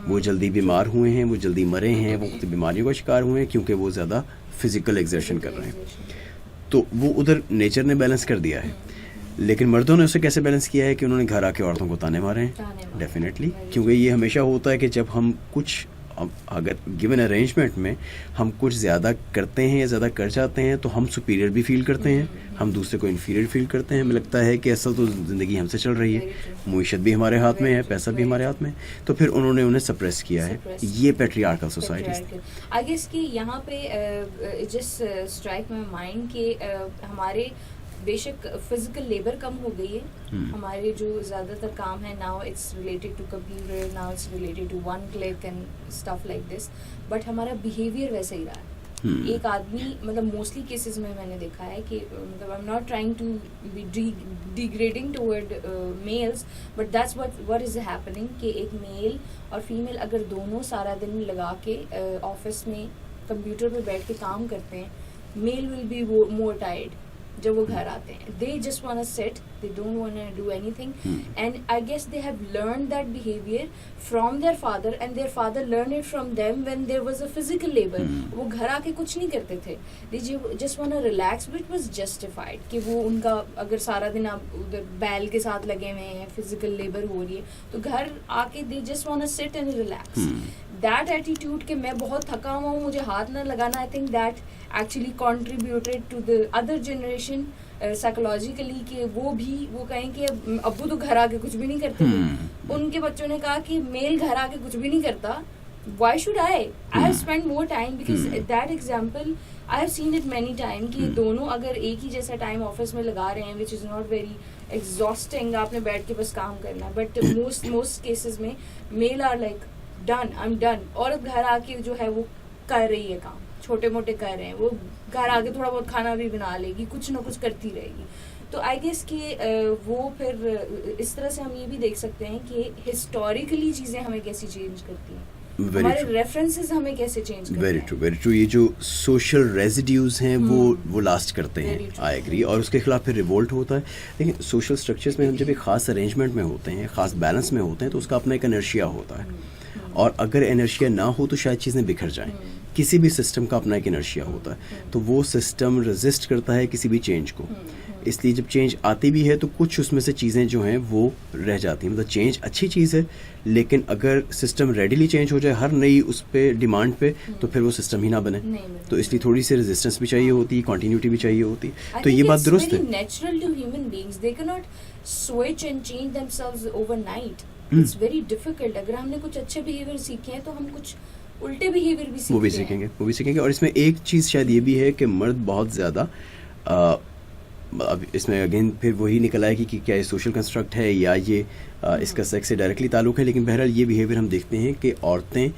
وہ جلدی بیمار ہوئے ہیں, وہ جلدی مرے ہیں, وہ بیماریوں کا شکار ہوئے ہیں کیونکہ وہ زیادہ فزیکل ایگزرشن کر رہے ہیں. تو وہ ادھر نیچر نے بیلنس کر دیا ہے. لیکن مردوں نے اسے کیسے بیلنس کیا ہے کہ انہوں نے گھر آ کے عورتوں کو تانے مارے ہیں. ڈیفینیٹلی, کیونکہ یہ ہمیشہ ہوتا ہے کہ جب ہم کچھ اگر گیون ارینجمنٹ میں ہم کچھ زیادہ کرتے ہیں یا زیادہ کر جاتے ہیں تو ہم سپیریئر بھی فیل کرتے ہیں, ہم دوسرے کو انفیریئر فیل کرتے ہیں. ہمیں لگتا ہے کہ اصل تو زندگی ہم سے چل رہی ہے, معیشت بھی ہمارے ہاتھ میں ہے, پیسہ بھی ہمارے ہاتھ میں, تو پھر انہوں نے انہیں سپریس کیا ہے. یہ پیٹریارکل سوسائٹیز. آئی گیس کہ یہاں پہ جس اسٹرائک میں مائنڈ کہ ہمارے بے شک فزیکل لیبر کم ہو گئی ہے, ہمارے جو زیادہ تر کام ہے now it's related to computer, now it's related to one click and stuff like this, but ہمارا بیہیویئر ویسا ہی رہا ہے. ایک آدمی مطلب موسٹلی کیسز میں نے دیکھا ہے کہ مطلب I am not trying to be degrading towards males, but that's what is happening کہ ایک میل اور فیمیل اگر دونوں سارا دن لگا کے آفس میں کمپیوٹر پہ بیٹھ کے کام کرتے ہیں, میل ول بی مور ٹائرڈ جب وہ گھر آتے ہیں. They just want to sit, they don't want to do anything, and I guess they have learned that behaviour from their father, and their father learn it from them when there was a physical labour. وہ گھر آ کے کچھ نہیں کرتے تھے, they just want to relax, which was justified کہ وہ ان کا اگر سارا دن آپ ادھر بیل کے ساتھ لگے ہوئے ہیں, فزیکل لیبر ہو رہی ہے, تو گھر آ کے they just want to sit and relax. That attitude کہ میں بہت تھکا ہوا ہوں, مجھے ہاتھ نہ لگانا, I think that actually contributed to the other generation psychologically کہ وہ کہیں کہ ابو تو گھر آ کے کچھ بھی نہیں کرتے تھے. ان کے بچوں نے کہا کہ میل گھر آ کے کچھ بھی نہیں کرتا, why should I have spend more time, because that example I have seen it many time کہ دونوں اگر ایک ہی جیسا ٹائم آفس میں لگا رہے ہیں, وچ از ناٹ ویری ایگزاسٹنگ, آپ نے بیٹھ کے بس کام کرنا ہے, بٹ موسٹ کیسز میں male are like done, I am done. عورت گھر آ کے جو ہے وہ کر رہی ہے کام, چھوٹے موٹے کر رہے ہیں, وہ گھر آ کے تھوڑا بہت کھانا بھی بنا لے گی, کچھ نہ کچھ کرتی رہے گی. تو آئی گیس کہ وہ پھر اس طرح سے ہم یہ بھی دیکھ سکتے ہیں کہ ہسٹوریکلی چیزیں ہمیں کیسی چینج کرتی ہیں, ہمارے ریفرنسز ہمیں کیسے چینج کرتے ہیں. Very true, very true. یہ جو سوشل ریزیڈیوز ہیں وہ لاسٹ کرتے ہیں, آئی ایگری, اور اس کے خلاف پھر ریولٹ ہوتا ہے. لیکن سوشل اسٹرکچرز میں ہم جب ایک خاص ارینجمنٹ میں ہوتے ہیں, خاص بیلنس میں ہوتے ہیں, تو اس کا اپنا ایک انرشیا ہوتا ہے, اور اگر انرشیا نہ ہو تو شاید چیزیں بکھر جائیں. کسی بھی سسٹم کا اپنا ایک انرشیا ہوتا ہے, تو وہ سسٹم ریزسٹ کرتا ہے کسی بھی چینج کو. اس لیے جب چینج آتی بھی ہے تو کچھ اس میں سے چیزیں جو ہیں وہ رہ جاتی ہیں. مطلب چینج اچھی چیز ہے, لیکن اگر سسٹم ریڈیلی چینج ہو جائے ہر نئی اس پہ ڈیمانڈ پہ, تو پھر وہ سسٹم ہی نہ بنے. تو اس لیے تھوڑی سی ریزسٹنس بھی چاہیے ہوتی, کنٹینیوٹی بھی چاہیے ہوتی. تو یہ بات درست ہے. Natural to human beings, they can not switch and change themselves overnight. It's very difficult. اگر ہم نے کچھ اچھے بیہیویئر سیکھے ہیں تو ہم کچھ الٹے بیہیویئر بھی وہ بھی سیکھیں گے. اور اس میں ایک چیز شاید یہ بھی ہے کہ مرد بہت زیادہ اب اس میں اگین پھر وہی نکل آئے گی کہ کیا یہ سوشل کنسٹرکٹ ہے یا یہ اس کا سیکس سے ڈائریکٹلی تعلق ہے, لیکن بہرحال یہ بیہیویئر ہم دیکھتے ہیں کہ عورتیں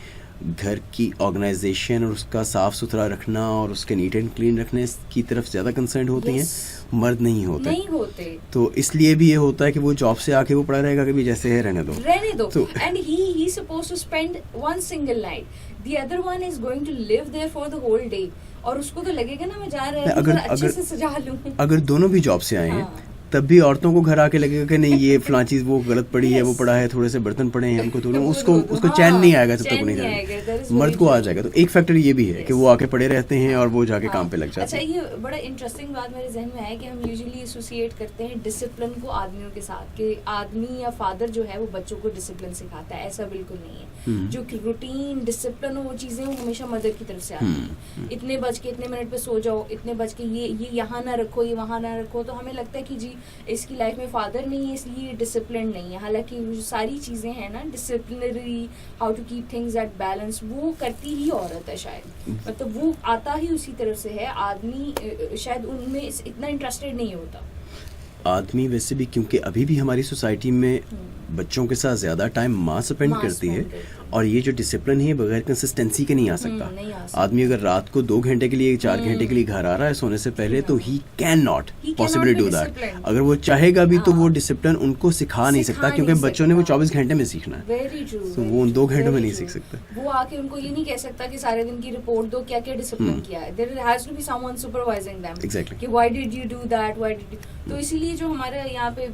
گھر کی آرگنائزیشن اور اس کا صاف ستھرا رکھنا اور اس کے نیٹ اینڈ کلین رکھنے کی طرف زیادہ کنسرنڈ ہوتی ہیں, مرد نہیں ہوتے. تو اس لیے بھی یہ ہوتا ہے کہ وہ جاب سے آ کے وہ پڑا رہے گا کہ جیسے ہے رہنے دو. And he suppose to spend one single night, the other one is going to live there for the whole day, اور اس کو تو لگے گا نا میں جا رہا ہوں اچھے سے سجا لوں. اگر دونوں بھی جاب سے آئے ہیں تب بھی عورتوں کو گھر آ کے لگے گا کہ نہیں یہ فلاں چیز وہ غلط پڑی ہے, وہ پڑا ہے, تھوڑے سے برتن پڑے ہیں, ہم کو دھو, اس کو چین نہیں آئے گا جب تک وہ نہیں جائے. مرد کو آ جائے گا. تو ایک فیکٹر یہ بھی ہے کہ وہ آ کے پڑے رہتے ہیں اور وہ جا کے کام پہ لگ جاتے ہیں. اچھا, یہ بڑا انٹرسٹنگ بات میرے ذہن میں ہے کہ ہم یوزلی ایسوسیٹ کرتے ہیں ڈسپلن کو آدمیوں کے ساتھ, کہ آدمی یا فادر جو ہے وہ بچوں کو ڈسپلن سکھاتا ہے. ایسا بالکل نہیں ہے. جو روٹین ڈسپلن وہ چیزیں وہ ہمیشہ مدر کی طرف سے آتی ہیں. اتنے بج کے اتنے منٹ پہ سو جاؤ, اتنے بج کے یہ یہاں نہ رکھو, یہ وہاں نہ رکھو. تو ہمیں لگتا ہے کہ جی اس کی لائف میں فادر نہیں ہے اس لیے ڈسپلن نہیں ہے. حالانکہ جو ساری چیزیں ہیں نا disciplinary, how to keep things at balance, وہ کرتی ہی عورت ہے شاید. مطلب وہ آتا ہی اسی طرف سے ہے. آدمی شاید ان میں اتنا انٹرسٹیڈ نہیں ہوتا. آدمی ویسے بھی کیونکہ ابھی بھی ہماری سوسائٹی میں بچوں کے ساتھ زیادہ ٹائم ماں اسپینڈ کرتی ہے, اور یہ جو ڈسپلن ہے بغیر کنسسٹنسی کے نہیں آ سکتا. آدمی اگر رات کو 2 گھنٹے کے لیے 4 گھنٹے کے لیے گھر آ رہا ہے سونے سے پہلے, تو he can not possibly do that. اگر وہ چاہے گا بھی تو وہ ڈسپلن ان کو سکھا نہیں سکتا, کیونکہ بچوں نے وہ 24 گھنٹے میں سیکھنا ہے. تو وہ ان 2 گھنٹوں میں نہیں سیکھ سکتا. وہ آ کے ان کو یہ نہیں کہہ سکتا کہ سارے دن کی رپورٹ دو, کیا کیا ڈسپلن کیا ہے. There has to be someone supervising them کہ why did you do that, why did. تو اسی لیے جو ہمارے یہاں پہ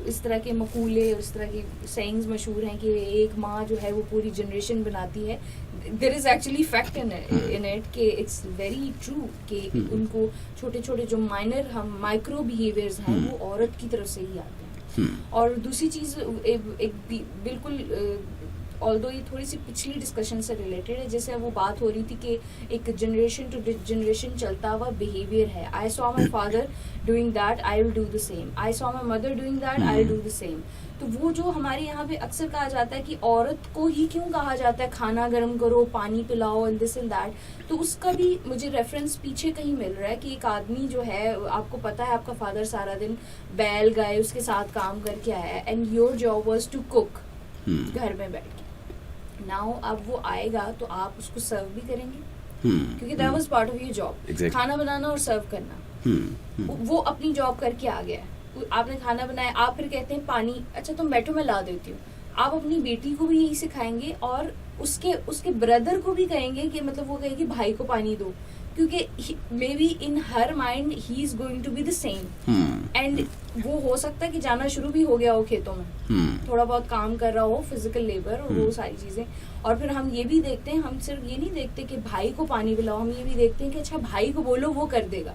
اس طرح کے مقولے, اس طرح کی سینگز مشہور ہیں کہ ایک ماں جو ہے وہ پوری جنریشن بناتی ہے. There is actually fact in it کہ اٹس ویری ٹرو کہ ان کو چھوٹے چھوٹے جو مائنر ہم مائکرو بیہیویئرز ہیں وہ عورت کی طرف سے ہی آتے ہیں. اور دوسری چیز ایک بالکل although یہ تھوڑی سی پچھلی ڈسکشن سے ریلیٹڈ ہے, جیسے وہ بات ہو رہی تھی کہ ایک جنریشن ٹو جنریشن چلتا ہوا بیہیویئر ہے. I saw my father doing that, I will do the same. I saw my mother doing that, I will do the same. تو وہ جو ہمارے یہاں پہ اکثر کہا جاتا ہے کہ عورت کو ہی کیوں کہا جاتا ہے کھانا گرم کرو, پانی pulao, and this and that. تو اس کا بھی مجھے ریفرنس پیچھے کہیں مل رہا ہے کہ ایک آدمی جو ہے, آپ کو پتا ہے آپ کا فادر سارا دن بیل گائے اس کے ساتھ کام کر کے آیا ہے, and your job was to cook گھر میں بیٹھ کے. ناؤ اب وہ آئے گا تو آپ اس کو سرو بھی کریں گے, کیونکہ that was part of your job, کھانا بنانا اور سرو کرنا. وہ اپنی جاب کر کے آ گیا, آپ نے کھانا بنایا, آپ پھر کہتے ہیں پانی, اچھا تم بیٹھو میں لا دیتی ہوں. آپ اپنی بیٹی کو بھی یہی سکھائیں گے, اور اس کے بردر کو بھی کہیں گے کہ مطلب وہ کہے گی بھائی کو پانی دو, کیونکہ maybe in her mind he is going to be the same. And وہ ہو سکتا ہے کہ جانا شروع بھی ہو گیا ہو کھیتوں میں, تھوڑا بہت کام کر رہا ہو, فزیکل لیبر اور وہ ساری چیزیں. اور پھر ہم یہ بھی دیکھتے ہیں, ہم صرف یہ نہیں دیکھتے کہ بھائی کو پانی پلاؤ, ہم یہ بھی دیکھتے ہیں کہ اچھا بھائی کو بولو وہ کر دے گا.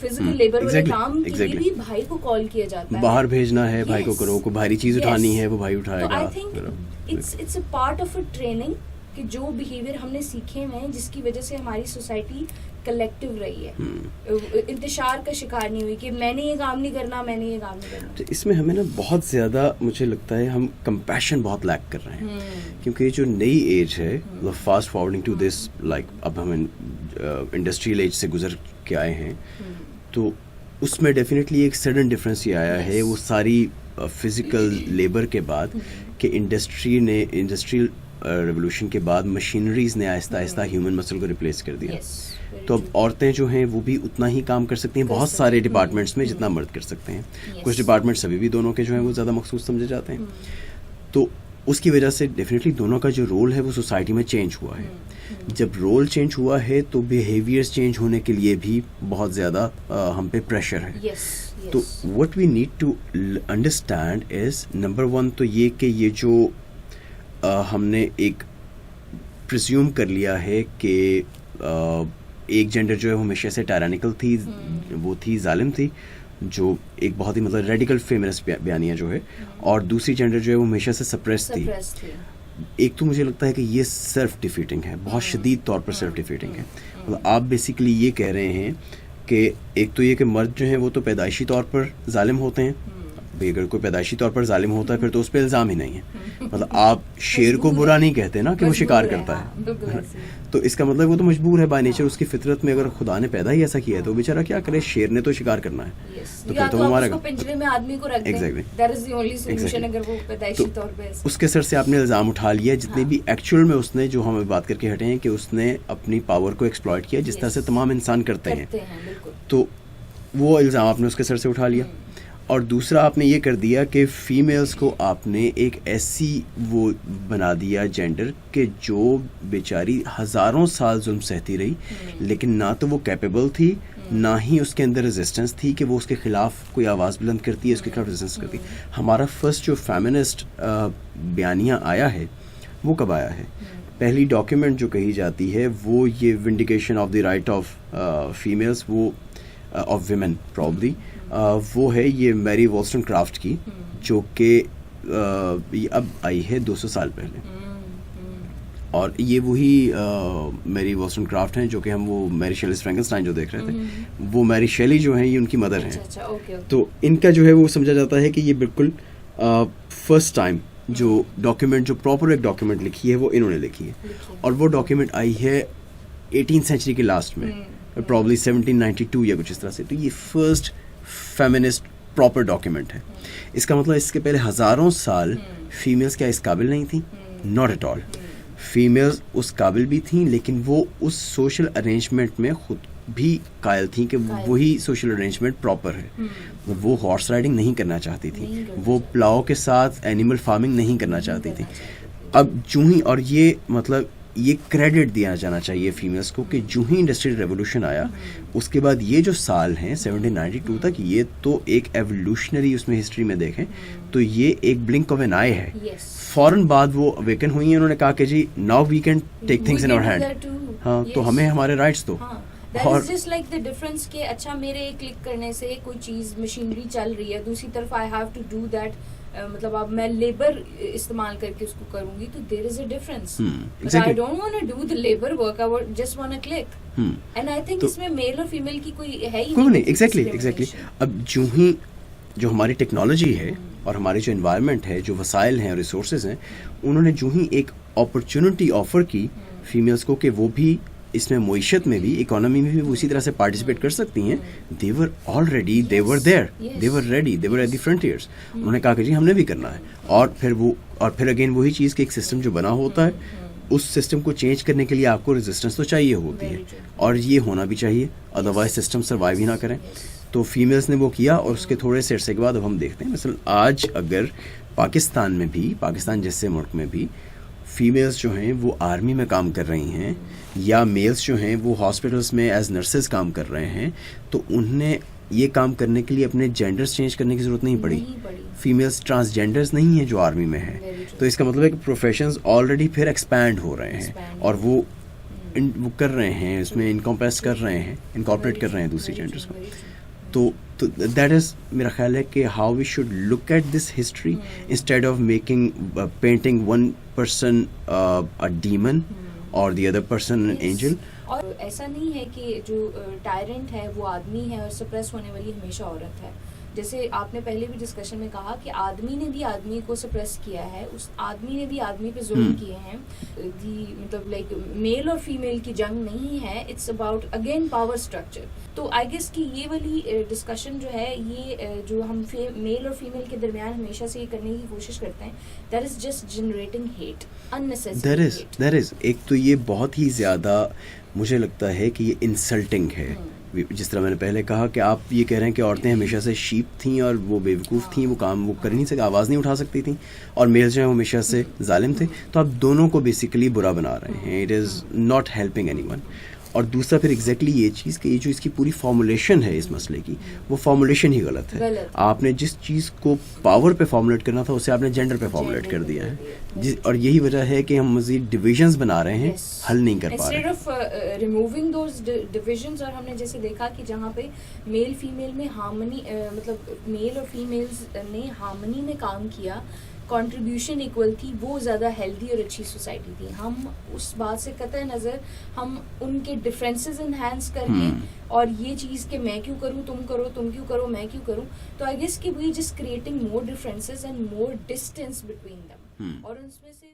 فزیکل لیبر والے کام کے لیے بھی بھائی کو کال کیا جاتا ہے, باہر بھیجنا ہے بھائی کو, کرو, کوئی بھاری چیز اٹھانی ہے وہ بھائی اٹھائے گا. I think it's a part of a training کہ جو بیہیویئر ہم نے سیکھے ہوئے ہیں, جس کی وجہ سے ہماری سوسائٹی کلیکٹیو رہی ہے, انتشار کا شکار نہیں ہوئی کہ میں نے یہ کام نہیں کرنا, میں نے یہ کام نہیں کرنا. اس میں ہمیں نا بہت زیادہ مجھے لگتا ہے ہم کمپیشن بہت لیک کر رہے ہیں, کیونکہ یہ جو نئی ایج ہے fast forwarding to this, like اب ہم انڈسٹریل ایج سے گزر کے آئے ہیں, تو اس میں ڈیفینیٹلی ایک سڈن ڈفرینس یہ آیا ہے وہ ساری فزیکل لیبر کے بعد کہ انڈسٹریل ریولوشن کے بعد مشینریز نے آہستہ آہستہ ہیومن مسل کو ریپلیس کر دیا. تو اب عورتیں جو ہیں وہ بھی اتنا ہی کام کر سکتی ہیں بہت سارے ڈپارٹمنٹس میں جتنا مرد کر سکتے ہیں. کچھ ڈپارٹمنٹس ابھی بھی دونوں کے جو ہیں وہ زیادہ مخصوص سمجھے جاتے ہیں. تو اس کی وجہ سے ڈیفینیٹلی دونوں کا جو رول ہے وہ سوسائٹی میں چینج ہوا ہے. جب رول چینج ہوا ہے تو بیہیویئرس چینج ہونے کے لیے بھی بہت زیادہ ہم پہ پریشر ہے. تو what we need to understand is, number 1 تو یہ کہ یہ جو ہم نے ایک پرزیوم کر لیا ہے کہ ایک جینڈر جو ہے وہ ہمیشہ سے ٹائرانیکل تھی, وہ تھی ظالم تھی, جو ایک بہت ہی مطلب ریڈیکل فیمنسٹ بیانیہ جو ہے, اور دوسری جینڈر جو ہے وہ ہمیشہ سے سپریس تھی. ایک تو مجھے لگتا ہے کہ یہ سیلف ڈیفیٹنگ ہے, بہت شدید طور پر سیلف ڈیفیٹنگ ہے. مطلب آپ بیسیکلی یہ کہہ رہے ہیں کہ ایک تو یہ کہ مرد جو ہیں وہ تو پیدائشی طور پر ظالم ہوتے ہیں, اگر کوئی پیدائشی طور پر ظالم ہوتا ہے پھر تو اس پہ الزام ہی نہیں ہے. مطلب آپ شیر کو برا نہیں کہتے نا کہ وہ شکار کرتا ہے, تو اس کا مطلب وہ تو مجبور ہے بائی نیچر, اس کی فطرت میں اگر خدا نے پیدا ہی ایسا کیا ہے تو بیچارہ کیا کرے, شیر نے تو شکار کرنا ہے تو پھر تو وہ مارے گا. پنجرے میں آدمی کو رکھ دیں, that is the only solution اگر وہ پیدائشی طور پہ. اس کے سر سے آپ نے الزام اٹھا لیا, جتنے بھی ایکچوئل میں اس نے, جو ہمیں بات کر کے ہٹے ہیں کہ اس نے اپنی پاور کو ایکسپلائٹ کیا جس طرح سے تمام انسان کرتے ہیں, تو وہ الزام آپ نے اس کے سر سے اٹھا لیا. اور دوسرا آپ نے یہ کر دیا کہ فیمیلز کو آپ نے ایک ایسی وہ بنا دیا جینڈر کہ جو بیچاری ہزاروں سال ظلم سہتی رہی, لیکن نہ تو وہ کیپیبل تھی نہ ہی اس کے اندر ریزسٹنس تھی کہ وہ اس کے خلاف کوئی آواز بلند کرتی ہے, اس کے خلاف ریزسٹنس کرتی. ہمارا فرسٹ جو فیمنسٹ بیانیہ آیا ہے وہ کب آیا ہے؟ پہلی ڈاکیومنٹ جو کہی جاتی ہے وہ یہ vindication of the right of females, وہ آف ویمن پرابلی, وہ ہے یہ میری وولسٹن کرافٹ کی, جو کہ اب آئی ہے 200 سال پہلے. اور یہ وہی میری وولسٹن کرافٹ ہیں جو کہ ہم وہ میری شیلی فرینکنسٹائن جو دیکھ رہے تھے, وہ میری شیلی جو ہیں یہ ان کی مدر ہیں. تو ان کا جو ہے وہ سمجھا جاتا ہے کہ یہ بالکل فرسٹ ٹائم جو ڈاکیومنٹ, جو پراپر ایک ڈاکیومنٹ لکھی ہے وہ انہوں نے لکھی ہے, اور وہ ڈاکیومنٹ آئی ہے 18th سینچری کے لاسٹ میں, پرابلی 1792 یا کچھ اس طرح سے. تو یہ فرسٹ فیمنسٹ پراپر ڈاکیومنٹ ہے. اس کا مطلب اس کے پہلے ہزاروں سال فیمیلز کیا اس قابل نہیں تھیں؟ Not at all. فیمیلز اس قابل بھی تھیں, لیکن وہ اس سوشل ارینجمنٹ میں خود بھی قائل تھیں کہ وہی سوشل ارینجمنٹ پراپر ہے. وہ ہارس رائڈنگ نہیں کرنا چاہتی تھی, وہ پلاؤ کے ساتھ اینیمل فارمنگ نہیں کرنا چاہتی تھی. اب جو ہی, اور یہ مطلب یہ کریڈٹ دیا جانا چاہیے فیمیلز کو کہ جو ہی انڈسٹریل ریولوشن آیا اس کے بعد یہ جو سال ہیں 1792 تک, یہ تو ایک ایولیوشنری اس میں ہسٹری میں دیکھیں تو یہ ایک بلنک آف این آئی ہے. فوراً بعد وہ اویکن ہوئی ہیں, انہوں نے کہا کہ جی now we can take things in our hand, ہاں تو ہمیں ہمارے رائٹس دو. اور جسٹ لائک دا ڈفرنس کہ اچھا میرے ایک کلک کرنے سے کوئی چیز مشینری چل رہی ہے, دوسری طرف I have to do that, مطلب اب میں لیبر استعمال کر کے اس کو کروں گی, تو there is a difference. I don't want to do the labour work, I just want to click. And I think اس میں میل اور فیمیل کی کوئی ہے ہی نہیں. ایگزیکٹلی. اب جو ہی جو ہماری ٹیکنالوجی ہے اور ہماری جو انوائرمنٹ ہے, جو وسائل ہیں اور ریسورسز ہیں, انہوں نے جو ہی ایک اپرچونٹی آفر کی فیمیلز کو کہ وہ بھی اس میں معیشت میں بھی, اکانومی میں بھی وہ اسی طرح سے پارٹیسپیٹ کر سکتی ہیں. they were already, they were there, they were ready, they were at the frontiers. انہوں نے کہا کہ جی ہم نے بھی کرنا ہے. اور پھر اگین وہی چیز کہ ایک سسٹم جو بنا ہوتا ہے اس سسٹم کو چینج کرنے کے لیے آپ کو ریزسٹنس تو چاہیے ہوتی ہے, اور یہ ہونا بھی چاہیے, ادروائز سسٹم سروائیو ہی نہ کریں. تو فیمیلز نے وہ کیا, اور اس کے تھوڑے سے عرصے کے بعد اب ہم دیکھتے ہیں مثلا آج اگر پاکستان میں بھی, پاکستان جیسے ملک میں بھی فیمیلز جو ہیں وہ آرمی میں کام کر رہی ہیں, یا میلز جو ہیں وہ ہاسپٹلس میں ایز نرسز کام کر رہے ہیں, تو انہیں یہ کام کرنے کے لیے اپنے جینڈرز چینج کرنے کی ضرورت نہیں پڑی. فیمیلز ٹرانسجینڈرز نہیں ہیں جو آرمی میں ہیں, تو اس کا مطلب ہے کہ پروفیشنز آلریڈی پھر ایکسپینڈ ہو رہے ہیں, اور وہ کر رہے ہیں, اس میں انکمپریس کر رہے ہیں, انکارپوریٹ کر رہے ہیں دوسری جینڈرز کو. تو دیٹ از میرا خیال ہے کہ how we should look at this history instead of making painting one person a demon اور the other person an angel. اور ایسا نہیں ہے کہ جو ٹائرنٹ ہے وہ آدمی ہے اور سپریس ہونے والی ہمیشہ عورت ہے. جیسے آپ نے پہلے بھی ڈسکشن میں کہا کہ آدمی نے بھی آدمی کو سپریس کیا ہے, اس آدمی نے بھی آدمی پہ ظلم کیے ہیں. مطلب لائک میل اور فیمیل کی جنگ نہیں ہے, it's about again power structure. تو آئی گیس کہ یہ والی ڈسکشن جو ہے, یہ جو ہم میل اور فیمیل کے درمیان ہمیشہ سے یہ کرنے کی کوشش کرتے ہیں, that is just generating hate, unnecessary hate. There is ایک تو یہ بہت ہی زیادہ مجھے لگتا ہے کہ یہ انسلٹنگ ہے. جس طرح میں نے پہلے کہا کہ آپ یہ کہہ رہے ہیں کہ عورتیں ہمیشہ سے شیپ تھیں اور وہ بیوقوف تھیں, وہ کام وہ کر نہیں سکتی, آواز نہیں اٹھا سکتی تھیں, اور میلز جو ہیں ہمیشہ سے ظالم تھے. تو آپ دونوں کو بیسیکلی برا بنا رہے ہیں. It is not helping any one. اور دوسرا پھر ایگزیکٹلی یہ چیز کہ یہ جو اس کی پوری فارمولیشن ہے اس مسئلے کی, وہ فارمولیشن ہی غلط ہے. آپ نے جس چیز کو پاور پہ فارمولیٹ کرنا تھا اسے آپ نے جینڈر پہ فارمولیٹ کر دیا ہے, اور یہی وجہ ہے کہ ہم مزید ڈویژنز بنا رہے ہیں, حل نہیں کر پا رہے. Instead of removing those divisions, اور ہم نے جیسے دیکھا کہ جہاں پہ میل فیمیل میں ہارمنی, مطلب میل اور فیمیلز نے ہارمنی میں کام کیا, کنٹریبیوشن ایکول تھی وہ زیادہ ہیلدی اور اچھی سوسائٹی تھی. ہم اس بات سے قطع نظر ہم ان کے ڈفرینسز انہینس کر کے اور یہ چیز کہ میں کیوں کروں تم کرو, تم کیوں کرو میں کیوں کروں, تو آئی گیس کہ we just creating more differences and more distance between them. اور اس میں سے